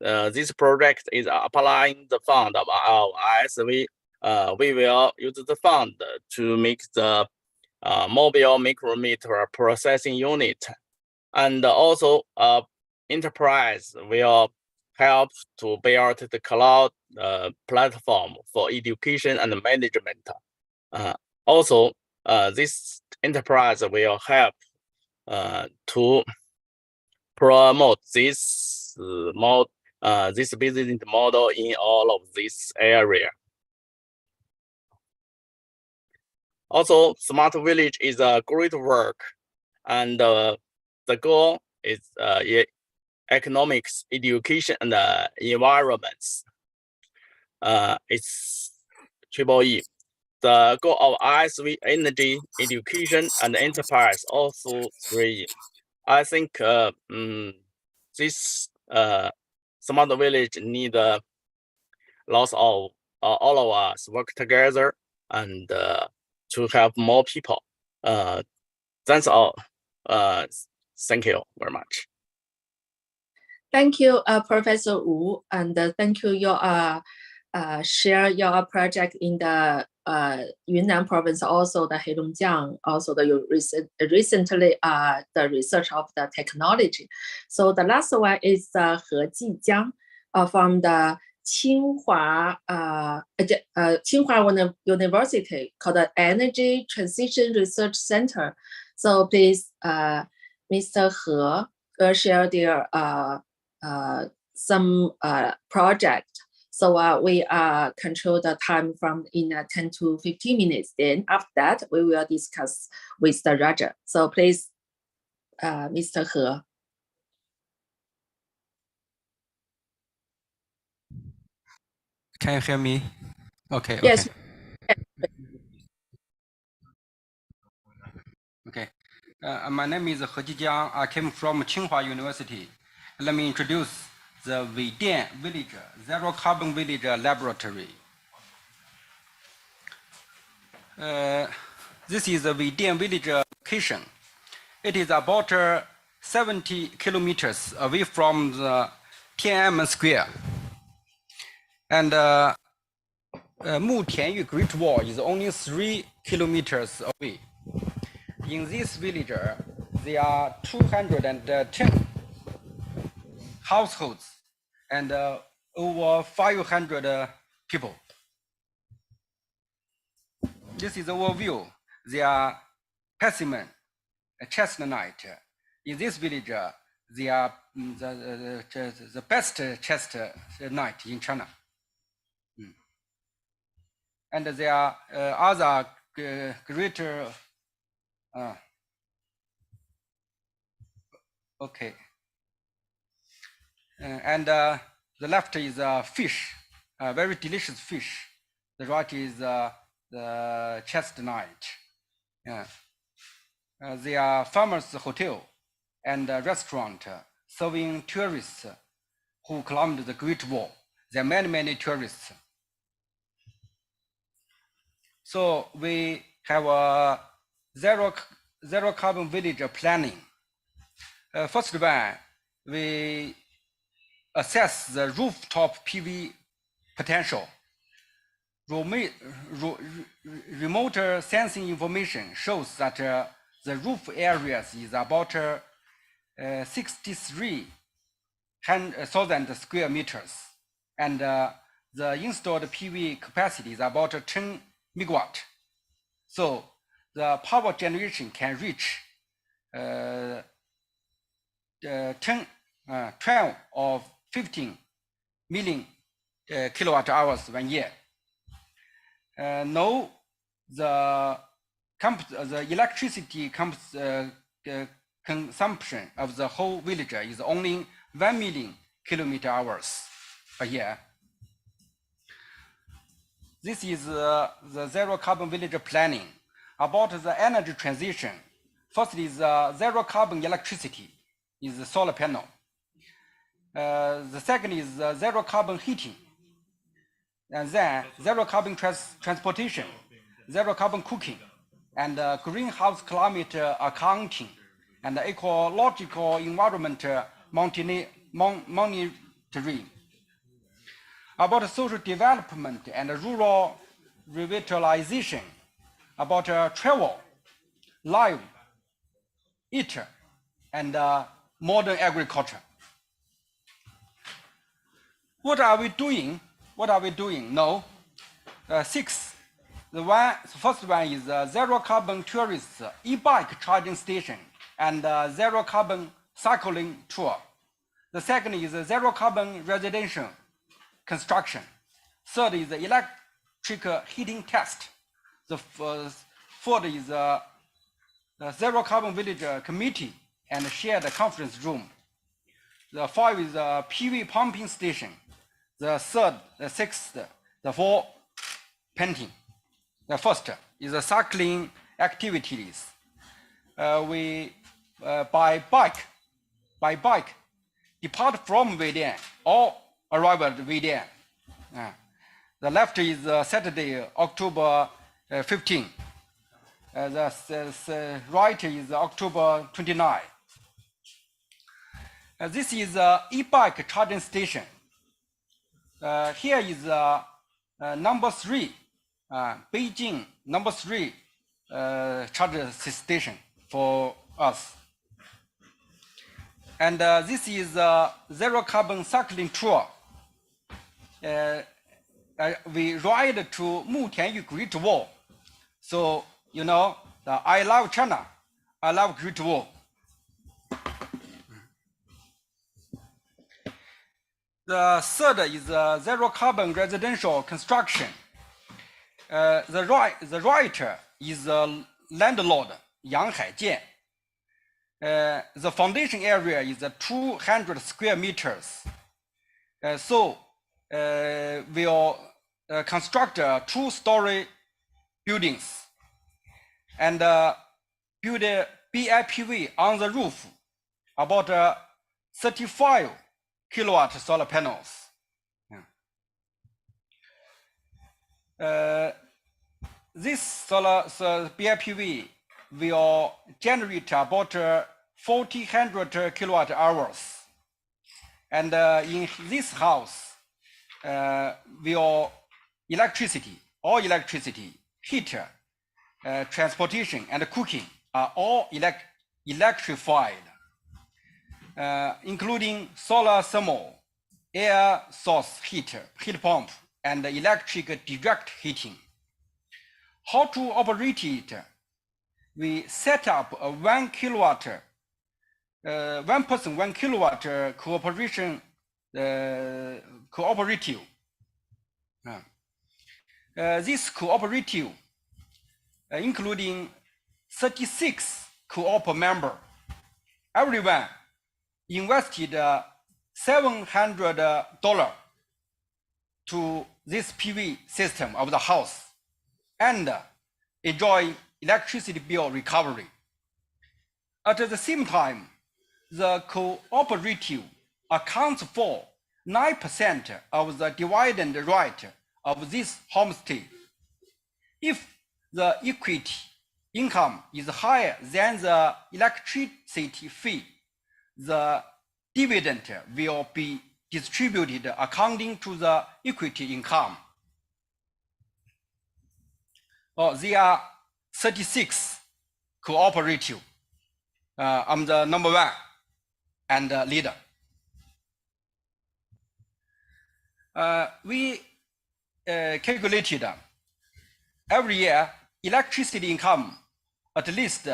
this project is applying the fund of our ISV. We will use the fund to make the mobile micrometer processing unit And also enterprise will help to build the cloud platform for education and management. Also, this enterprise will help to promote this this business model in all of this area. Also, smart village is a great work, and the goal is economics, education, and environments. It's triple E. The goal of ISV, energy, education, and enterprise, also 3. I think this smart village need lots of all of us work together and to help more people. That's all. Thank you very much. Thank you, Professor Wu, and thank you your share your project in the Yunnan province, also the Heilongjiang, also the recently the research of the technology. So the last one is He Jijiang from the Tsinghua University called the Energy Transition Research Center. So please, Mr. He, share their some project. So we control the time from in 10 to 15 minutes. Then after that, we will discuss with the Rajan. So please, Mr. He. Can you hear me? Okay. Yes. Okay. My name is He Jijiang. I came from Tsinghua University. Let me introduce the Weidian Village Zero Carbon Village Laboratory. This is the Weidian Village location. It is about 70 kilometers away from the Tiananmen Square. And Mutianyu Great Wall is only 3 kilometers away. In this village, there are 210 households and over 500 people. This is the overview. There are persimmon, chestnut. In this village, they are the best chestnut in China. And there are other greater. Okay. And the left is fish, very delicious fish. The right is the chestnut. There are farmers' hotel and restaurant serving tourists who climbed the Great Wall. There are many tourists. So we have a zero carbon village planning. First one, we assess the rooftop PV potential. Remote sensing information shows that the roof areas is about 63,000 square meters, and the installed PV capacity is about 10 megawatt. So the power generation can reach 12 or 15 million kilowatt hours 1 year. Now the electricity consumption of the whole village is only 1 million kilometer hours a year. This is the zero carbon village planning. About the energy transition, first is zero carbon electricity, is the solar panel. The second is zero carbon heating, and then zero carbon transportation, zero carbon cooking, and greenhouse climate accounting, and ecological environment monitoring. About social development and rural revitalization, about travel, live, eat, and modern agriculture. What are we doing? What are we doing? No. 6. The first one is zero carbon tourist e-bike charging station and zero carbon cycling tour. The second is zero carbon residential construction. Third is electric heating test. The fourth is zero carbon village committee and shared conference room. The 5 is PV pumping station. The third, the 6th, the 4 painting. The first is the cycling activities. We by bike depart from Weidian or arrive at Weidian. The left is Saturday, October 15. The right is October 29. This is e-bike charging station. Here is number 3, Beijing number 3 charging station for us. And this is zero carbon cycling tour. We ride to Mutianyu Great Wall. So, you know, I love China. I love Great Wall. The third is zero carbon residential construction. The right is landlord Yang Haijian. The foundation area is 200 square meters. So we'll construct 2-story buildings and build a BIPV on the roof, about 35 kilowatt solar panels. This solar BIPV will generate about 400 kilowatt hours. And in this house, will all electricity, heater, transportation, and cooking are all electrified, including solar thermal, air source heater, heat pump, and electric direct heating. How to operate it? We set up a 1 kilowatt, 1 person 1 kilowatt cooperative. This cooperative, including 36 co-op members, everyone invested $700 to this PV system of the house and enjoy electricity bill recovery. At the same time, the cooperative accounts for 9% of the dividend right of this homestay. If the equity income is higher than the electricity fee, the dividend will be distributed according to the equity income. There are 36 cooperative. I'm the number 1 and leader. We calculated every year electricity income at least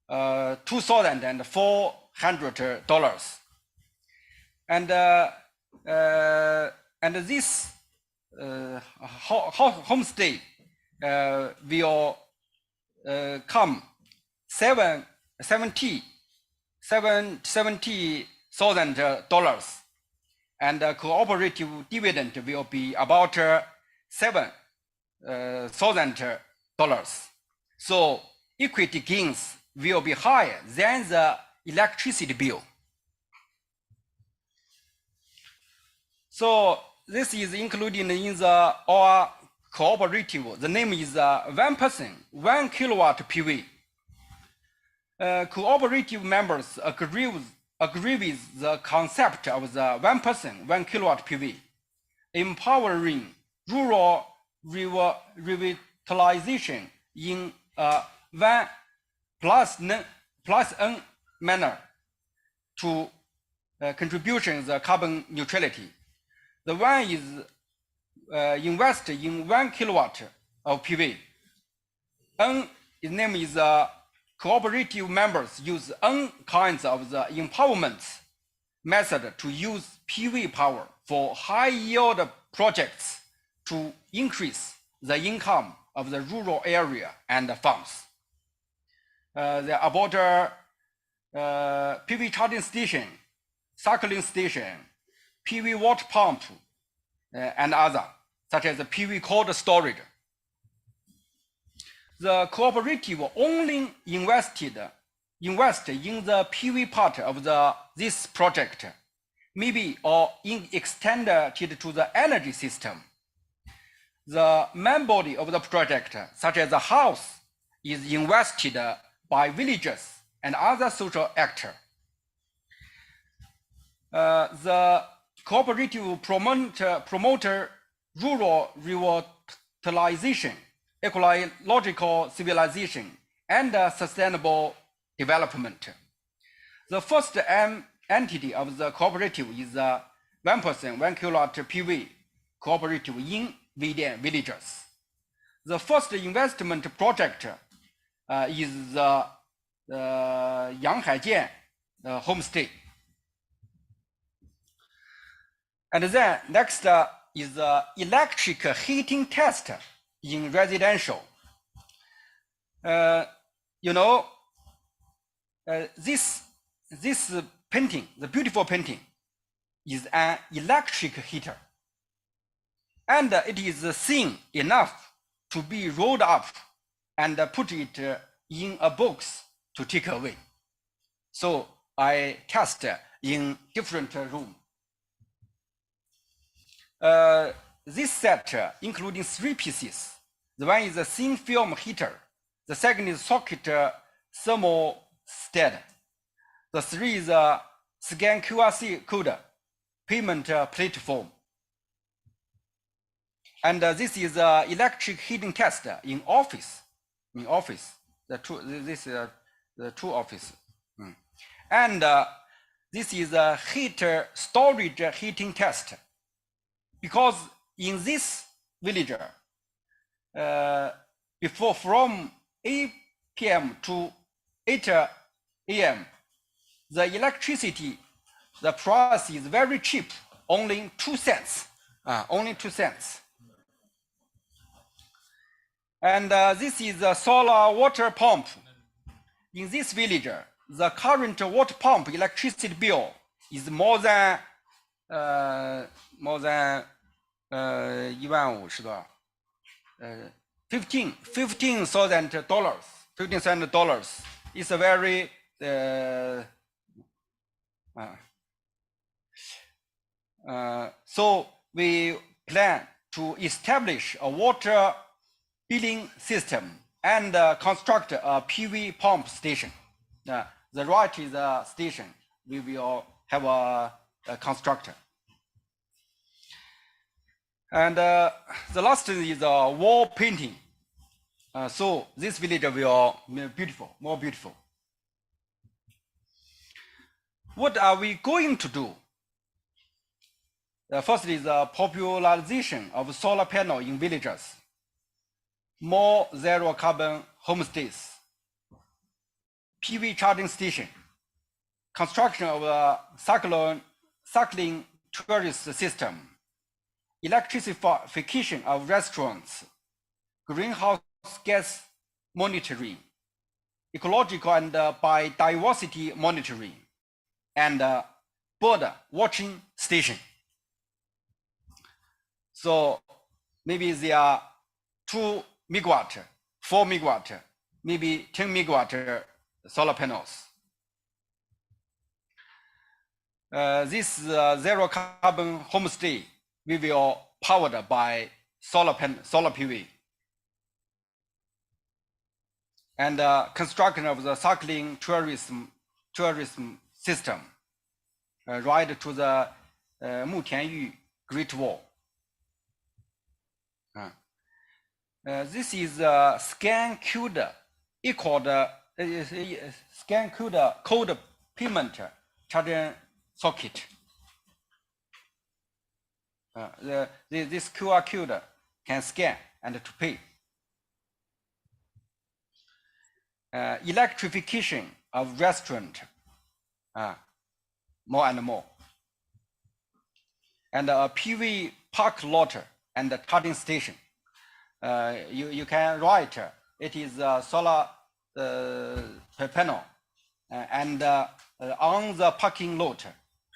$2,400, and this homestay will come $70,000, and the cooperative dividend will be about $7,000. So equity gains will be higher than the electricity bill. So this is included in our cooperative. The name is 1 person 1 kilowatt PV. Cooperative members agree with the concept of the 1 person 1 kilowatt PV, empowering rural revitalization in a 1+N manner to contribution the carbon neutrality. The one is invest in 1 kilowatt of PV. Its name is cooperative members use N kinds of the empowerment method to use PV power for high yield projects to increase the income of the rural area and the farms. There are about PV charging station, cycling station, PV water pump, and other, such as the PV cold storage. The cooperative only invest in the PV part of this project, maybe or extended to the energy system. The main body of the project, such as the house, is invested by villagers and other social actors. The cooperative promoter rural revitalization, ecological civilization, and sustainable development. The first entity of the cooperative is the 1% 1 kilowatt PV cooperative in Vidian villages. The first investment project is the Yanghaijian homestay. And then next is the electric heating test in residential. This painting, the beautiful painting, is an electric heater. And it is thin enough to be rolled up and put it in a box to take away. So I test in different rooms. This set including 3 pieces. The one is a thin film heater. The second is socket thermostat. The 3 is a scan QR code payment platform. And this is electric heating test in office. This is the 2 office. And this is a heater storage heating test. Because in this village, before from 8 p.m. to 8 a.m., the electricity, the price is very cheap, only 2 cents. Only 2 cents. And this is a solar water pump. In this village, the current water pump electricity bill is more than 15000是吧？$15,000. $15,000. It's a very so we plan to establish a water billing system and construct a PV pump station. The right is a station. We will have a constructor. And the last is a wall painting. So this village will be beautiful, more beautiful. What are we going to do? The first is the popularization of solar panel in villages, more zero carbon homestays, PV charging station, construction of a cycling tourist system, electrification of restaurants, greenhouse gas monitoring, ecological and biodiversity monitoring, and bird watching station. So maybe there are 2 megawatt, 4 megawatt, maybe 10 megawatt solar panels. This zero carbon homestay we will powered by solar PV. And construction of the cycling tourism system right to the Mutianyu Great Wall. This is a scan code equal scan code payment charging socket. This QR code can scan and to pay. Electrification of restaurant, more and more. And a PV park lot and a charging station. You can write it is a solar panel and on the parking lot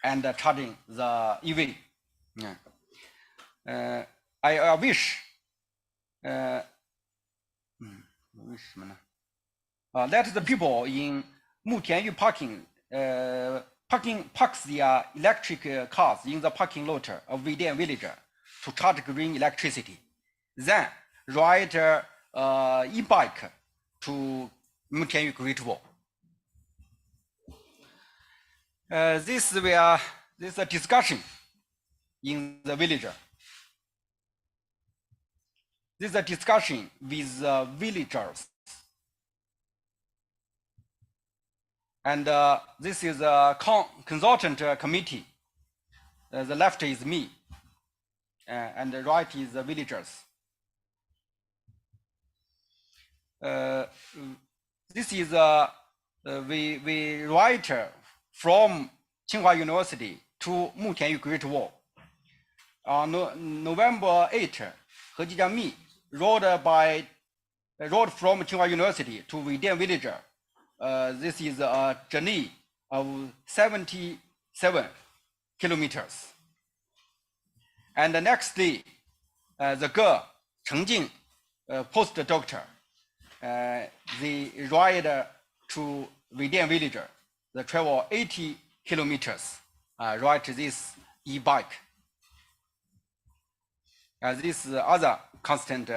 and charging the EV. I wish that the people in Mutianyu parks their electric cars in the parking lot of Vidian village to charge green electricity. Then ride e-bike to Mutianyu Great Wall. This is a discussion in the village. This is a discussion with villagers. And this is a consultant committee. The left is me, and the right is the villagers. This is we write from Tsinghua University to Mutianyu Great Wall. On November 8, He Jijiang rode from Tsinghua University to Weidian village. This is a journey of 77 kilometers. And the next day, the girl, Cheng Jing, postdoctor, they ride to Weidian village. They travel 80 kilometers, ride this e-bike. This other constant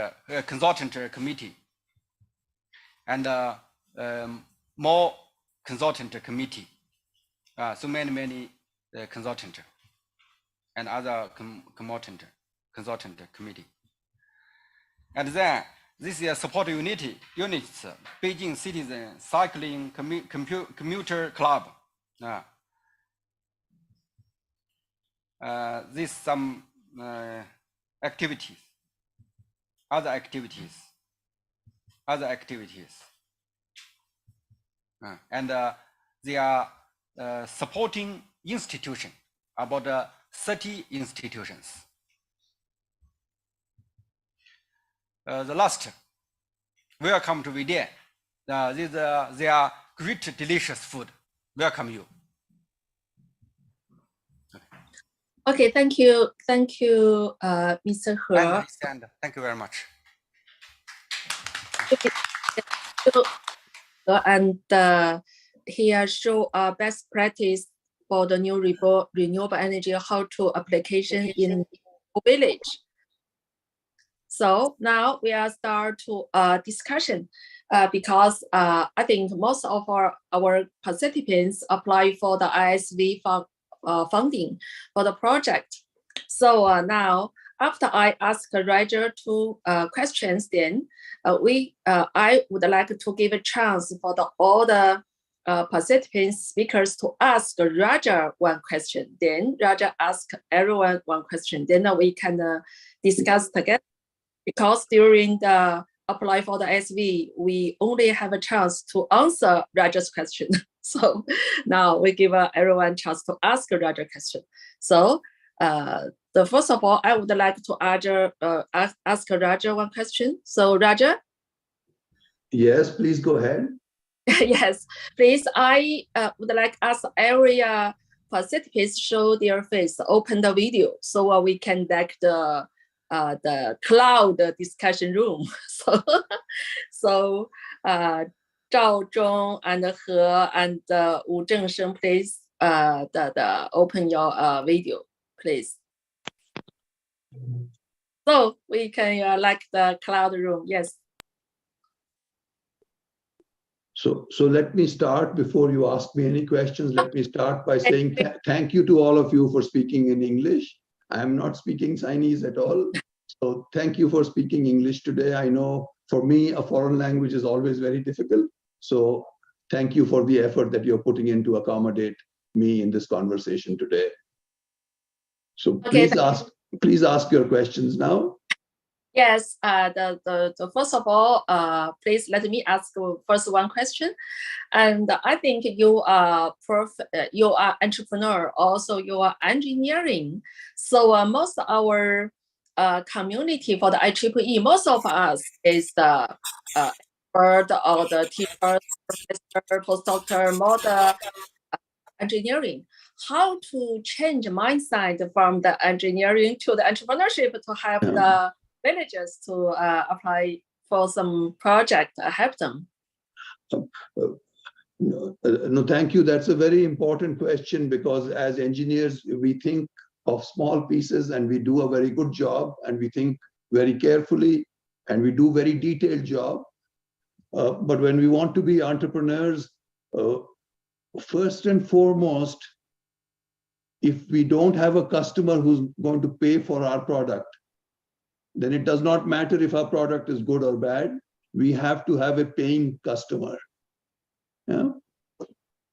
consultant committee and more consultant committee. So many consultant and other consultant committee. And then this is support units, Beijing Citizen Cycling Commuter Club. This some activities, other activities. And they are supporting institution, about 30 institutions. The last, welcome to Weidian. They are great, delicious food. Welcome you. Okay, thank you, Mr. He. I understand. Thank you very much. And here show best practice for the new renewable energy how to application in village. So now we are start to discussion because I think most of our participants apply for the ISV funding for the project. So now after I ask Rajan two questions, then I would like to give a chance for all the participants, speakers to ask Rajan one question. Then Rajan ask everyone one question. Then we can discuss together. Because during the apply for the SV, we only have a chance to answer Rajan's question. So now we give everyone a chance to ask Rajan question. So the first of all, I would like to ask Rajan one question. So Rajan? Yes, please go ahead. Yes, please. I would like ask area participants show their face, open the video, so we can back the cloud discussion room. So Zhao Zhong and He and Wu Zhengsheng, please open your video, please. So we can like the cloud room. Yes. So let me start before you ask me any questions. Let me start by saying thank you to all of you for speaking in English. I am not speaking Chinese at all. So thank you for speaking English today. I know for me, a foreign language is always very difficult. So thank you for the effort that you're putting in to accommodate me in this conversation today. So Okay, please ask your questions now. Yes, the first of all, please let me ask first one question. And I think you are entrepreneur, also you are engineering. So most of our community for the IEEE, most of us is the expert or the teacher, professor, postdoctor, model engineering. How to change mindset from the engineering to the entrepreneurship to help the villagers to apply for some project, help them? No, thank you. That's a very important question, because as engineers, we think of small pieces and we do a very good job, and we think very carefully and we do very detailed job. But when we want to be entrepreneurs, first and foremost, if we don't have a customer who's going to pay for our product, then it does not matter if our product is good or bad. We have to have a paying customer. Yeah?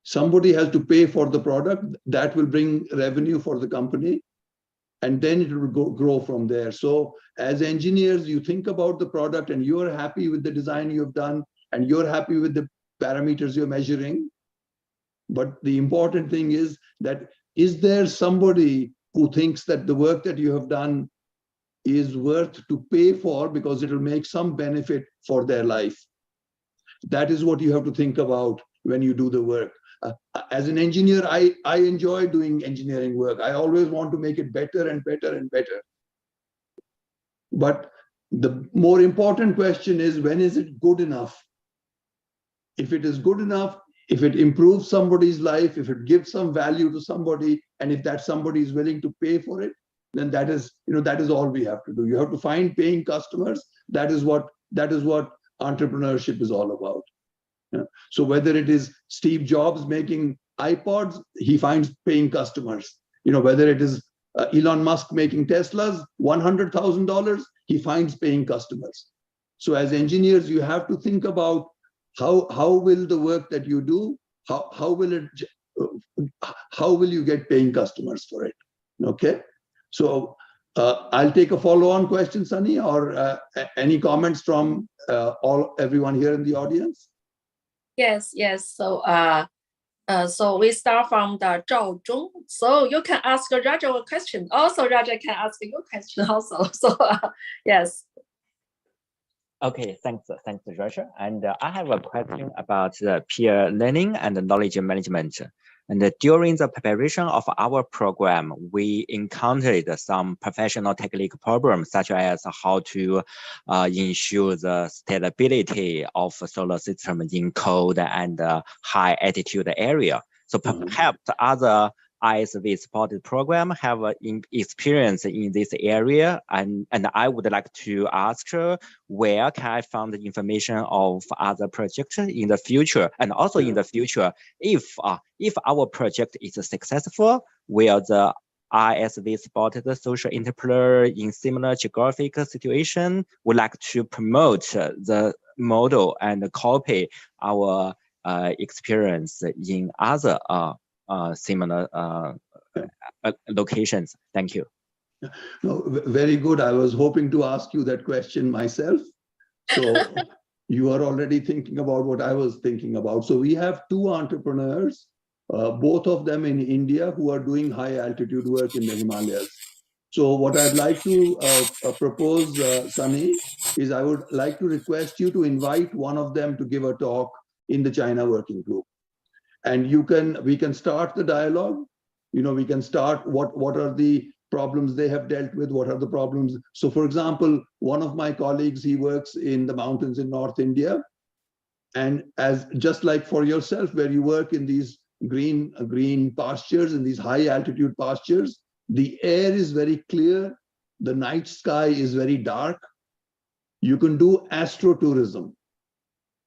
Somebody has to pay for the product. That will bring revenue for the company, and then it will grow from there. So as engineers, you think about the product and you're happy with the design you've done and you're happy with the parameters you're measuring. But the important thing is that, is there somebody who thinks that the work that you have done is worth to pay for, because it will make some benefit for their life? That is what you have to think about when you do the work. As an engineer, I enjoy doing engineering work. I always want to make it better and better and better. But the more important question is, when is it good enough? If it is good enough, if it improves somebody's life, if it gives some value to somebody, and if that somebody is willing to pay for it, then that is all we have to do. You have to find paying customers. That is what entrepreneurship is all about. Yeah. So whether it is Steve Jobs making iPods, he finds paying customers. Whether it is Elon Musk making Teslas, $100,000, he finds paying customers. So as engineers, you have to think about how will the work that you do, how will you get paying customers for it? Okay. So I'll take a follow-on question, Sunny, or any comments from everyone here in the audience? Yes. So so we start from the Zhao Zhong. So you can ask Raja a question. Also, Raja can ask you a question also. So yes. Okay, thanks, Raja. And I have a question about peer learning and knowledge management. And during the preparation of our program, we encountered some professional technical problems, such as how to ensure the stability of solar system in cold and high altitude area. So perhaps other ISV supported program have experience in this area, and I would like to ask her, where can I find the information of other projects in the future? And also in the future, if our project is successful, will the ISV supported social entrepreneur in similar geographic situation would like to promote the model and copy our experience in other similar locations? Thank you. No, very good. I was hoping to ask you that question myself. So you are already thinking about what I was thinking about. So we have two entrepreneurs, both of them in India, who are doing high altitude work in the Himalayas. So what I'd like to propose, Sunny, is I would like to request you to invite one of them to give a talk in the China working group. And we can start the dialogue. We can start what are the problems they have dealt with, what are the problems. So for example, one of my colleagues, he works in the mountains in North India. And just like for yourself, where you work in these green pastures, in these high altitude pastures, the air is very clear, the night sky is very dark. You can do astrotourism.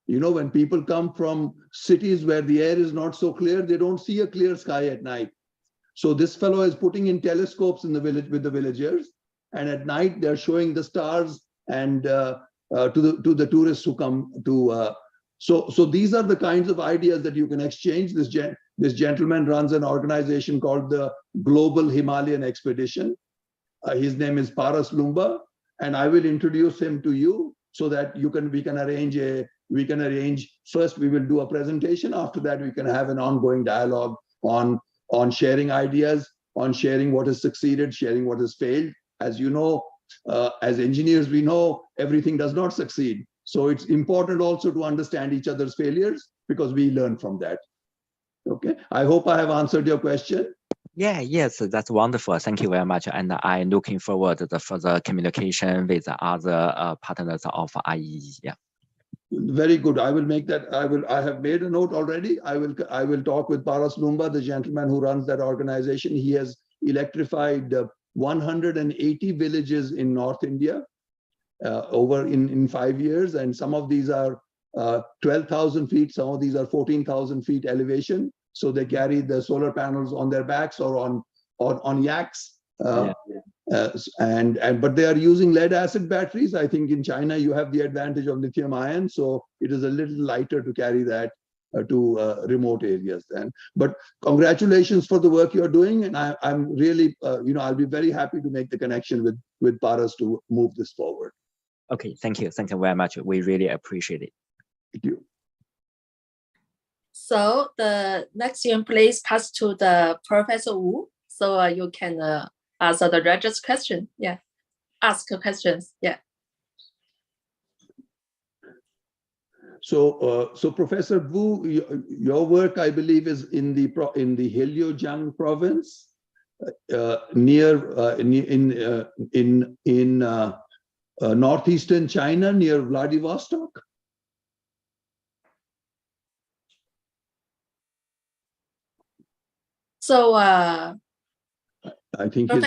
When people come from cities where the air is not so clear, they don't see a clear sky at night. So this fellow is putting in telescopes in the village with the villagers, and at night they're showing the stars and to the tourists who come to. So these are the kinds of ideas that you can exchange. This gentleman runs an organization called the Global Himalayan Expedition. His name is Paras Lumba, and I will introduce him to you so that we can arrange. First, we will do a presentation. After that, we can have an ongoing dialogue on sharing ideas, on sharing what has succeeded, sharing what has failed. As you know, as engineers, we know everything does not succeed. So it's important also to understand each other's failures because we learn from that. Okay, I hope I have answered your question. Yeah, yes, that's wonderful. Thank you very much. And I'm looking forward to the further communication with other partners of IEE. Yeah. Very good. I will make that. I have made a note already. I will talk with Paras Lumba, the gentleman who runs that organization. He has electrified 180 villages in North India over in 5 years, and some of these are 12,000 feet. Some of these are 14,000 feet elevation. So they carry the solar panels on their backs or on yaks. But they are using lead acid batteries. I think in China you have the advantage of lithium ion, so it is a little lighter to carry that to remote areas then. But congratulations for the work you're doing, and I'm really I'll be very happy to make the connection with Paras to move this forward. Okay, thank you very much. We really appreciate it. Thank you. So the next one, please pass to the Professor Wu, so you can answer the Rajan's question. Yeah, ask questions. Yeah. So, Professor Wu, your work, I believe, is in the Heilongjiang province, in northeastern China, near Vladivostok. So I think his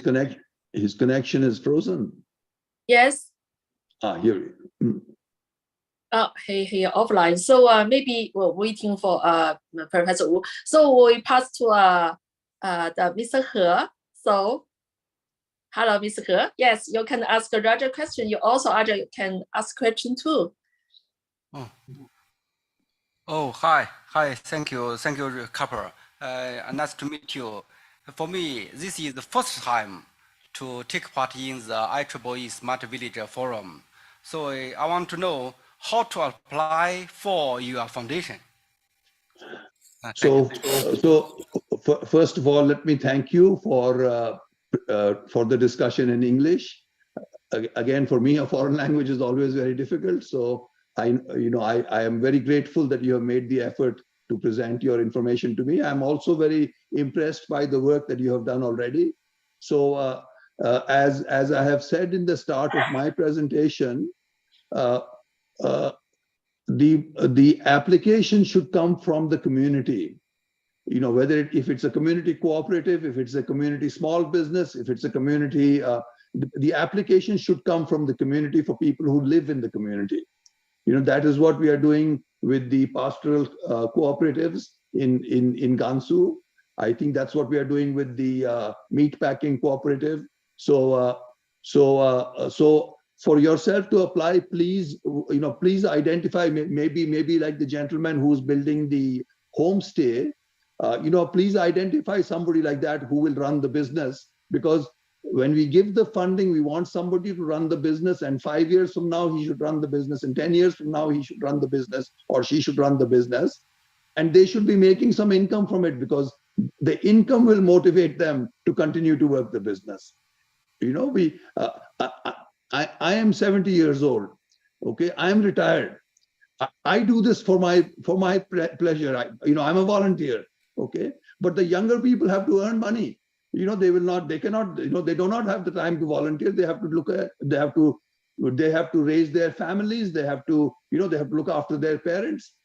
connection is frozen. Yes. Here. Oh, he offline. So maybe we're waiting for Professor Wu. So we pass to the Mr. He. So hello, Mr. He. Yes, you can ask a Rajan question. You also can ask question too. Oh, hi. Thank you, Kapur. Nice to meet you. For me, this is the first time to take part in the IEEE Smart Village Forum. So I want to know how to apply for your foundation. So first of all, let me thank you for the discussion in English. Again, for me, a foreign language is always very difficult. So I am very grateful that you have made the effort to present your information to me. I'm also very impressed by the work that you have done already. So as I have said in the start of my presentation, the application should come from the community. Whether if it's a community cooperative, if it's a community small business, if it's a community, the application should come from the community for people who live in the community. That is what we are doing with the pastoral cooperatives in Gansu. I think that's what we are doing with the meat packing cooperative. So for yourself to apply, please identify, maybe like the gentleman who's building the homestay, please identify somebody like that who will run the business, because when we give the funding, we want somebody to run the business, and 5 years from now, he should run the business, and 10 years from now, he should run the business, or she should run the business, and they should be making some income from it, because the income will motivate them to continue to work the business. I am 70 years old. Okay, I am retired. I do this for my pleasure. I'm a volunteer. Okay, but the younger people have to earn money. They do not have the time to volunteer. They have to raise their families. They have to look after their parents.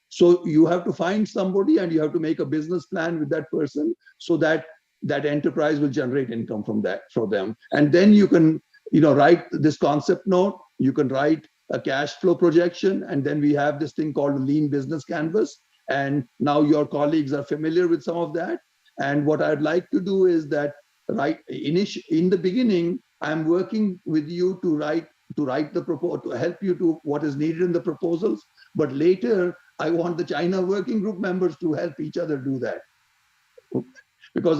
So you have to find somebody, and you have to make a business plan with that person, so that enterprise will generate income from that for them. And then you can write this concept note, you can write a cash flow projection, and then we have this thing called a lean business canvas. And now your colleagues are familiar with some of that. And what I'd like to do is that in the beginning, I'm working with you to to write the proposal, to help you to what is needed in the proposals. But later, I want the China working group members to help each other do that. Because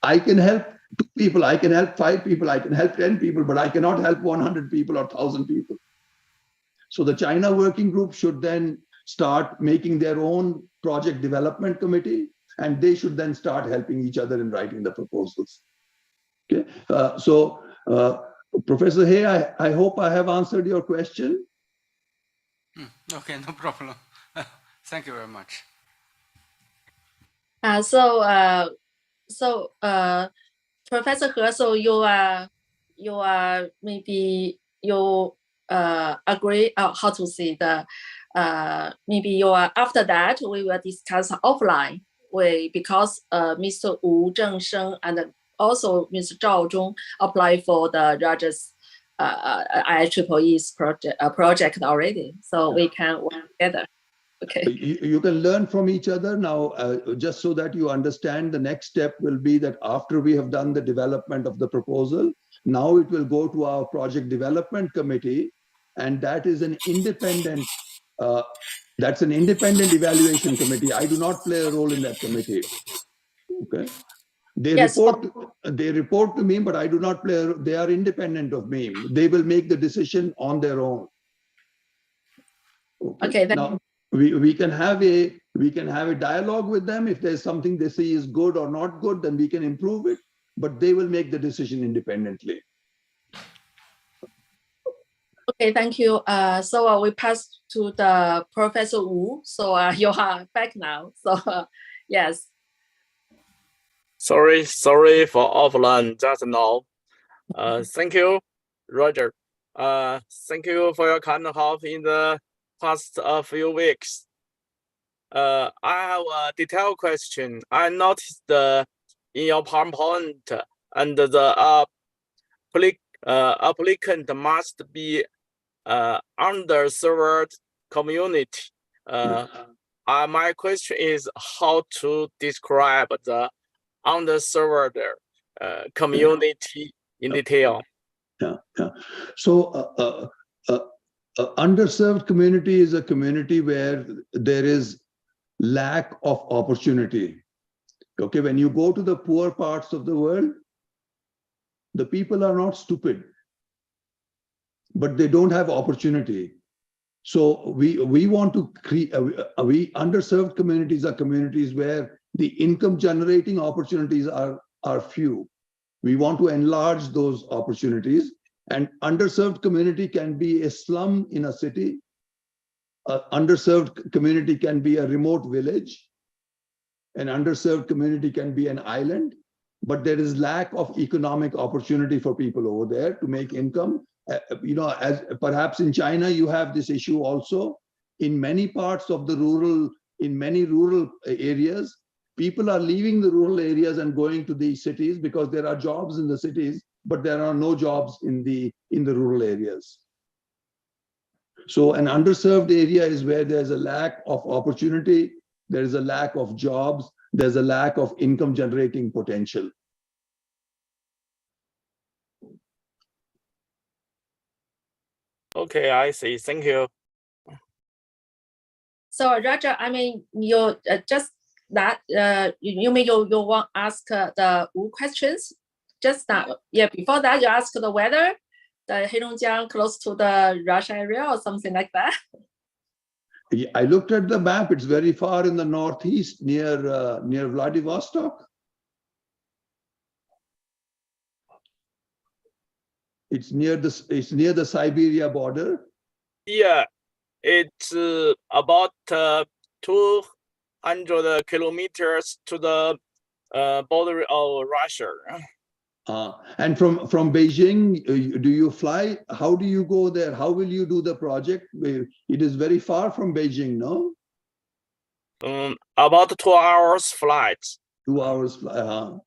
I can help 2 people, I can help 5 people, I can help 10 people, but I cannot help 100 people or 1,000 people. So the China working group should then start making their own project development committee, and they should then start helping each other in writing the proposals. Okay, Professor Hay, I hope I have answered your question. Okay, no problem. Thank you very much. Professor He, so you are maybe you agree how to say the maybe you are after that we will discuss offline because Mr. Wu Zhengsheng and also Mr. Zhao Zhong apply for the Rajan's IEEE's project already, so we can work together. Okay. You can learn from each other now, just so that you understand. The next step will be that after we have done the development of the proposal, now it will go to our project development committee, and that is an independent that's an independent evaluation committee. I do not play a role in that committee. Okay. They report to me, but I do not play. They are independent of me. They will make the decision on their own. Okay. Now we can have a dialogue with them. If there's something they say is good or not good, then we can improve it. But they will make the decision independently. Okay, thank you. So we pass to the Professor Wu. So you are back now. So yes. Sorry for offline just now. Thank you, Roger. Thank you for your kind help in the past few weeks. I have a detailed question. I noticed in your PowerPoint and the applicant must be underserved community. My question is how to describe the underserved community in detail. Yeah. So underserved community is a community where there is lack of opportunity. Okay, when you go to the poor parts of the world, the people are not stupid, but they don't have opportunity. So we want to create, underserved communities are communities where the income generating opportunities are few. We want to enlarge those opportunities, and underserved community can be a slum in a city. Underserved community can be a remote village. An underserved community can be an island, but there is lack of economic opportunity for people over there to make income. As perhaps in China, you have this issue also. In many parts of the in many rural areas, people are leaving the rural areas and going to these cities because there are jobs in the cities, but there are no jobs in the rural areas. So an underserved area is where there's a lack of opportunity, there is a lack of jobs, there's a lack of income generating potential. Okay, I see. Thank you. So Raja, I mean, you just that you want to ask the questions just now. Yeah, before that you asked the weather, the Heilongjiang close to the Russia area or something like that. I looked at the map. It's very far in the northeast, near Vladivostok. It's near the Siberia border. Yeah, it's about 200 kilometers to the border of Russia. And from Beijing, do you fly? How do you go there? How will you do the project? It is very far from Beijing, no? About 2 hours flight. 2 hours flight.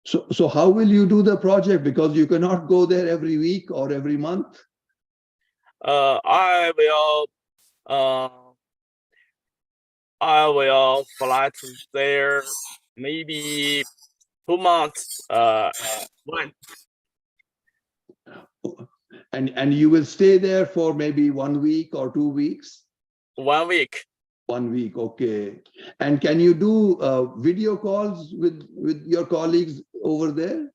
So how will you do the project? Because you cannot go there every week or every month. I will fly to there maybe 2 months. When? And you will stay there for maybe 1 week or 2 weeks? 1 week. 1 week, okay. And can you do video calls with your colleagues over there?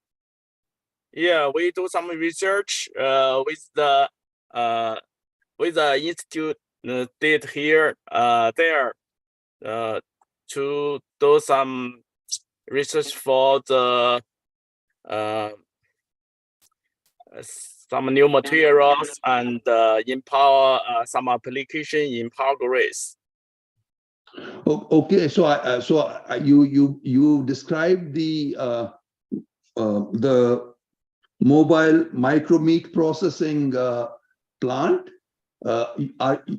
Yeah, we do some research with the institute did here there to do some research for the some new materials and empower some application in power grids. Okay, so you described the mobile micro meat processing plant.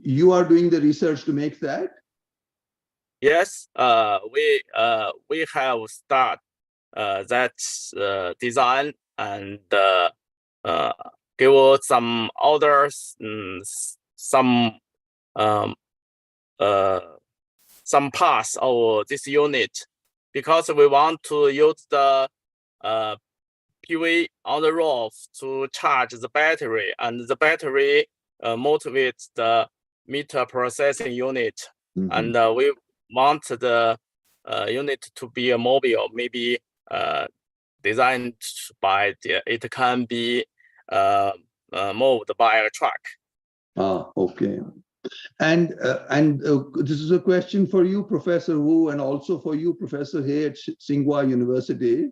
You are doing the research to make that? Yes, we have start that design and give some orders, some parts of this unit, because we want to use the PV on the roof to charge the battery, and the battery motivates the meter processing unit. And we want the unit to be a mobile, maybe designed by it can be moved by a truck. Okay. And this is a question for you, Professor Wu, and also for you, Professor He at Tsinghua University.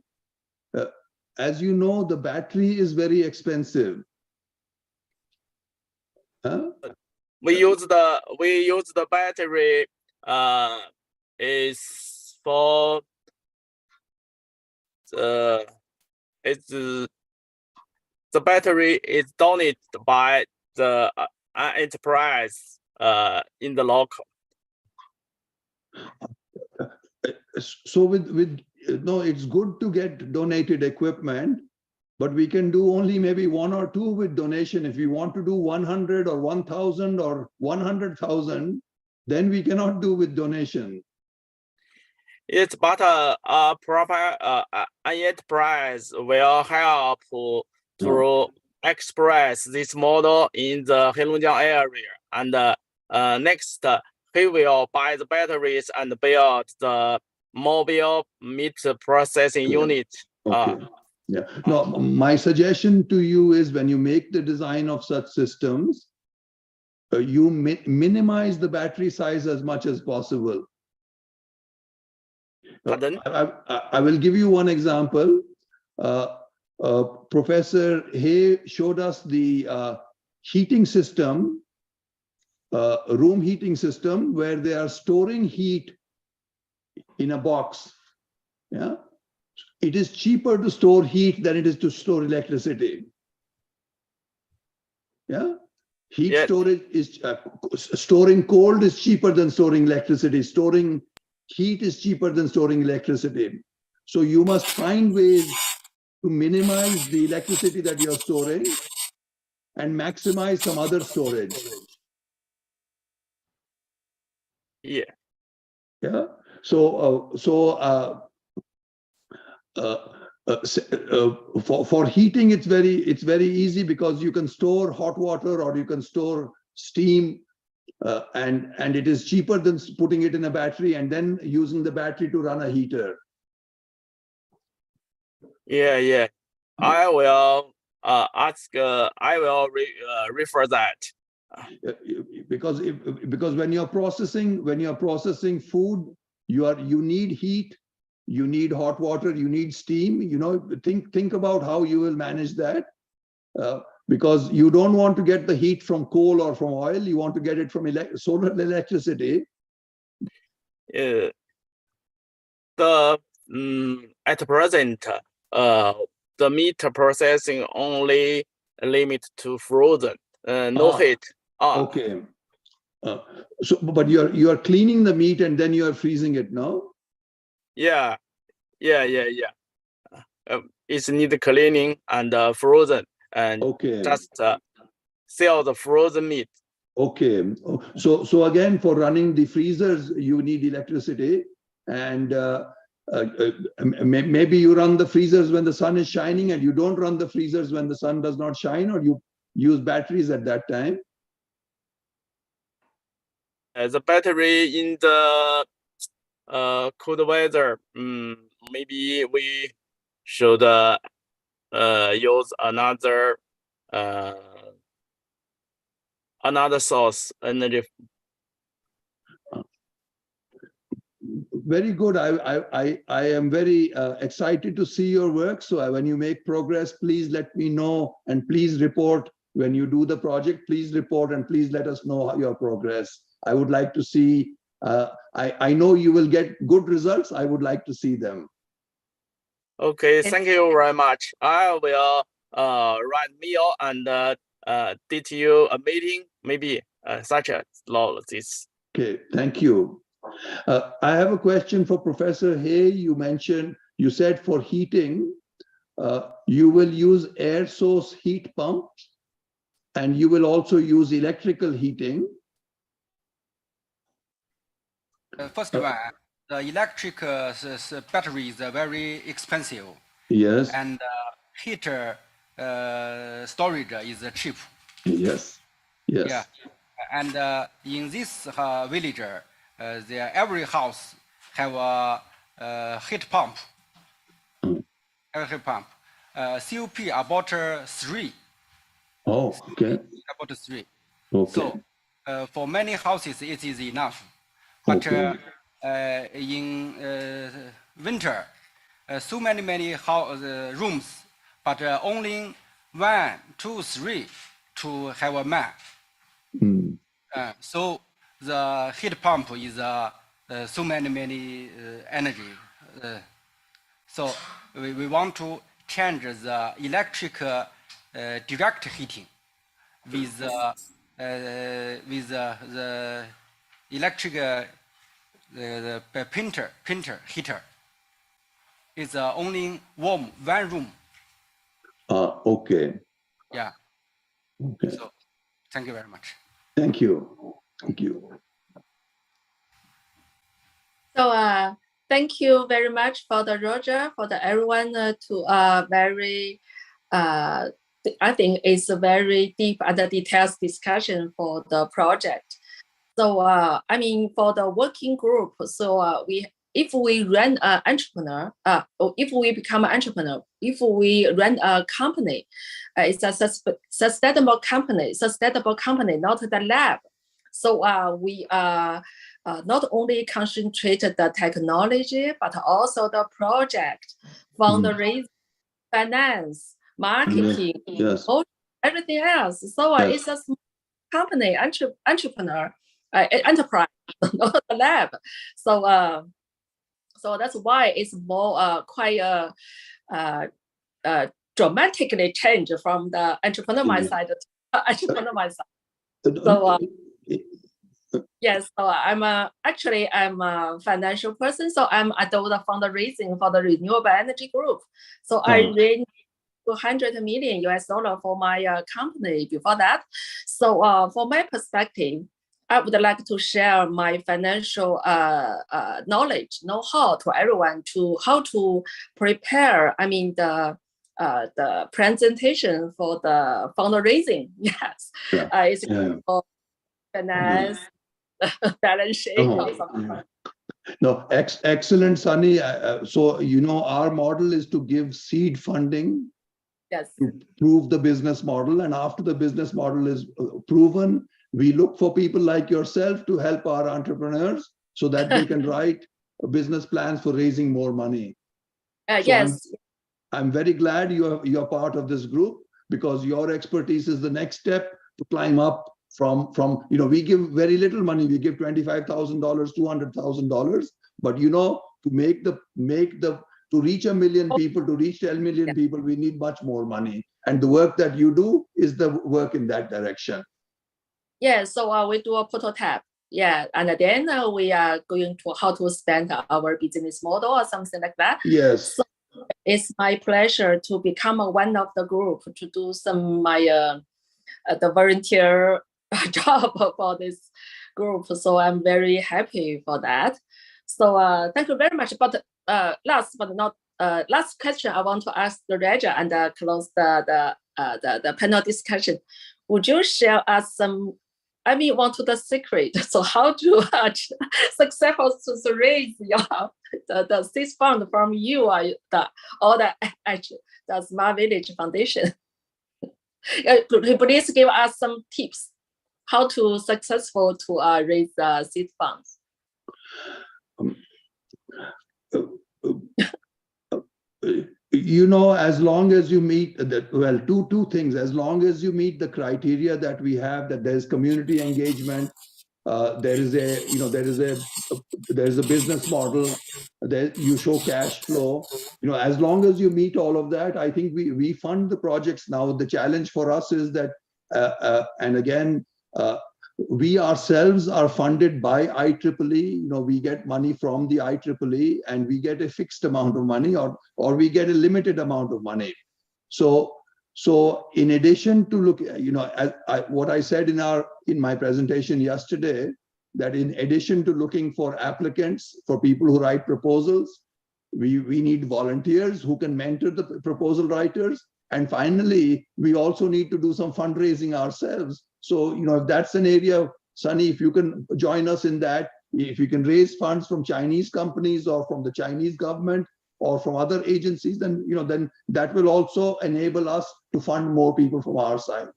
As you know, the battery is very expensive. We use the battery is for the battery is donated by the enterprise in the local. So with no, it's good to get donated equipment, but we can do only maybe 1 or 2 with donation. If we want to do 100 or 1,000 or 100,000, then we cannot do with donation. It's but a proper an enterprise will help to express this model in the Heilongjiang area, and next he will buy the batteries and build the mobile meter processing unit. Okay. Yeah. No, my suggestion to you is when you make the design of such systems, you minimize the battery size as much as possible. I will give you one example. Professor He showed us the heating system, room heating system, where they are storing heat in a box. Yeah, it is cheaper to store heat than it is to store electricity. Yeah, heat storage is storing cold is cheaper than storing electricity. Storing heat is cheaper than storing electricity. So you must find ways to minimize the electricity that you're storing and maximize some other storage. Yeah. Yeah. So for heating, it's very easy because you can store hot water or you can store steam, and it is cheaper than putting it in a battery and then using the battery to run a heater. Yeah. I will I will refer that. Because when you're processing food, you need heat, you need hot water, you need steam. You know, think about how you will manage that, because you don't want to get the heat from coal or from oil. You want to get it from solar electricity. At present, the meter processing only limit to frozen, no heat. Okay. So, but you are cleaning the meat and then you are freezing it, no? Yeah. It's need cleaning and frozen, and just sell the frozen meat. Okay. So again, for running the freezers, you need electricity, and maybe you run the freezers when the sun is shining and you don't run the freezers when the sun does not shine, or you use batteries at that time? The battery in the cold weather, maybe we should use another source energy. Very good. I am very excited to see your work. So when you make progress, please let me know, and please report when you do the project. Please report and please let us know your progress. I would like to see. I know you will get good results. I would like to see them. Okay, thank you very much. I will write mail and detail a meeting, maybe such as this. Okay, thank you. I have a question for Professor Hay. You said for heating, you will use air source heat pumps, and you will also use electrical heating. First one, the electric battery is very expensive. Yes. And heater storage is cheap. Yes. Yes. Yeah. And in this village, every house have a heat pump. A heat pump. COP about 3. Oh, okay. About 3. Okay. So for many houses it is enough. But okay. In winter, so many rooms, but only 1, 2, 3 to have a man. So the heat pump is so many energy. So we want to change the electric direct heating with the electric the printer heater. It's only warm 1 room. Okay. Yeah. Okay. So thank you very much. Thank you. Thank you. So thank you very much for the Roger, for the everyone to very I think it's a very deep and detailed discussion for the project. So I mean, for the working group, so if we run an entrepreneur, if we become an entrepreneur, if we run a company, it's a sustainable company, not the lab. So we not only concentrate the technology, but also the project, fundraising, finance, marketing, yes. everything else. So it's a small company, entrepreneur. Enterprise, not the lab. So so that's why it's more quite dramatically changed from the entrepreneur side to entrepreneur side. So yes, so I'm actually a financial person. So I do the fundraising for the renewable energy group. So I raised $200 million for my company before that. So for my perspective, I would like to share my financial knowledge, know-how to everyone to how to prepare. I mean the presentation for the fundraising. Yes, it's for finance, balance sheet, or something. No, excellent, Sunny. So you know our model is to give seed funding. Yes. To prove the business model, and after the business model is proven, we look for people like yourself to help our entrepreneurs so that they can write business plans for raising more money. So yes. I'm very glad you're part of this group, because your expertise is the next step to climb up from we give very little money. We give $25,000, $200,000, but to reach 1 million people, to reach 10 million people, we need much more money. And the work that you do is the work in that direction. Yeah, so we do a prototype. Yeah, and then we are going to how to spend our business model or something like that. Yes. So it's my pleasure to become one of the group to do some the volunteer job for this group. So I'm very happy for that. So thank you very much. But last but not last question, I want to ask the Raja and close the panel discussion. Would you share us some? I mean, want to the secret. So how to successful to raise the seed fund from you or the Smart Village Foundation? Please give us some tips how to successful to raise seed funds. You know, as long as you meet well, two things. As long as you meet the criteria that we have, that there's community engagement, there is a business model, there you show cash flow. You know, as long as you meet all of that, I think we fund the projects. Now the challenge for us is that, and again, we ourselves are funded by IEEE. You know, we get money from the IEEE, and we get a fixed amount of money, or we get a limited amount of money. So in addition to look, you know, what I said in my presentation yesterday, that in addition to looking for applicants, for people who write proposals, we need volunteers who can mentor the proposal writers. And finally, we also need to do some fundraising ourselves. So, you know, if that's an area, Sunny, if you can join us in that, if you can raise funds from Chinese companies or from the Chinese government or from other agencies, then, you know, then that will also enable us to fund more people from our side.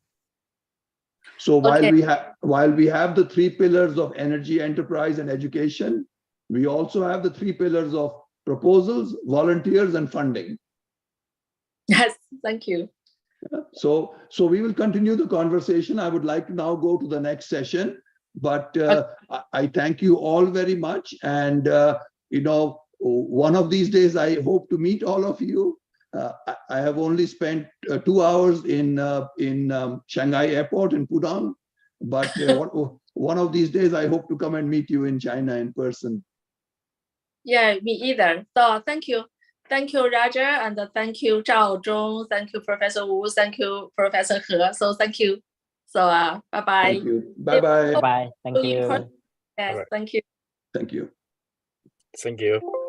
So while we have the 3 pillars of energy, enterprise, and education, we also have the 3 pillars of proposals, volunteers, and funding. Yes, thank you. So we will continue the conversation. I would like to now go to the next session, but I thank you all very much. And, you know, one of these days, I hope to meet all of you. I have only spent 2 hours in Shanghai airport in Pudong, but one of these days, I hope to come and meet you in China in person. Yeah, me either. So thank you. Thank you, Roger, and thank you, Zhao Zhong. Thank you, Professor Wu. Thank you, Professor He. So thank you. So bye-bye. Thank you. Bye-bye. Bye. Thank you. Yes, thank you. Thank you. Thank you.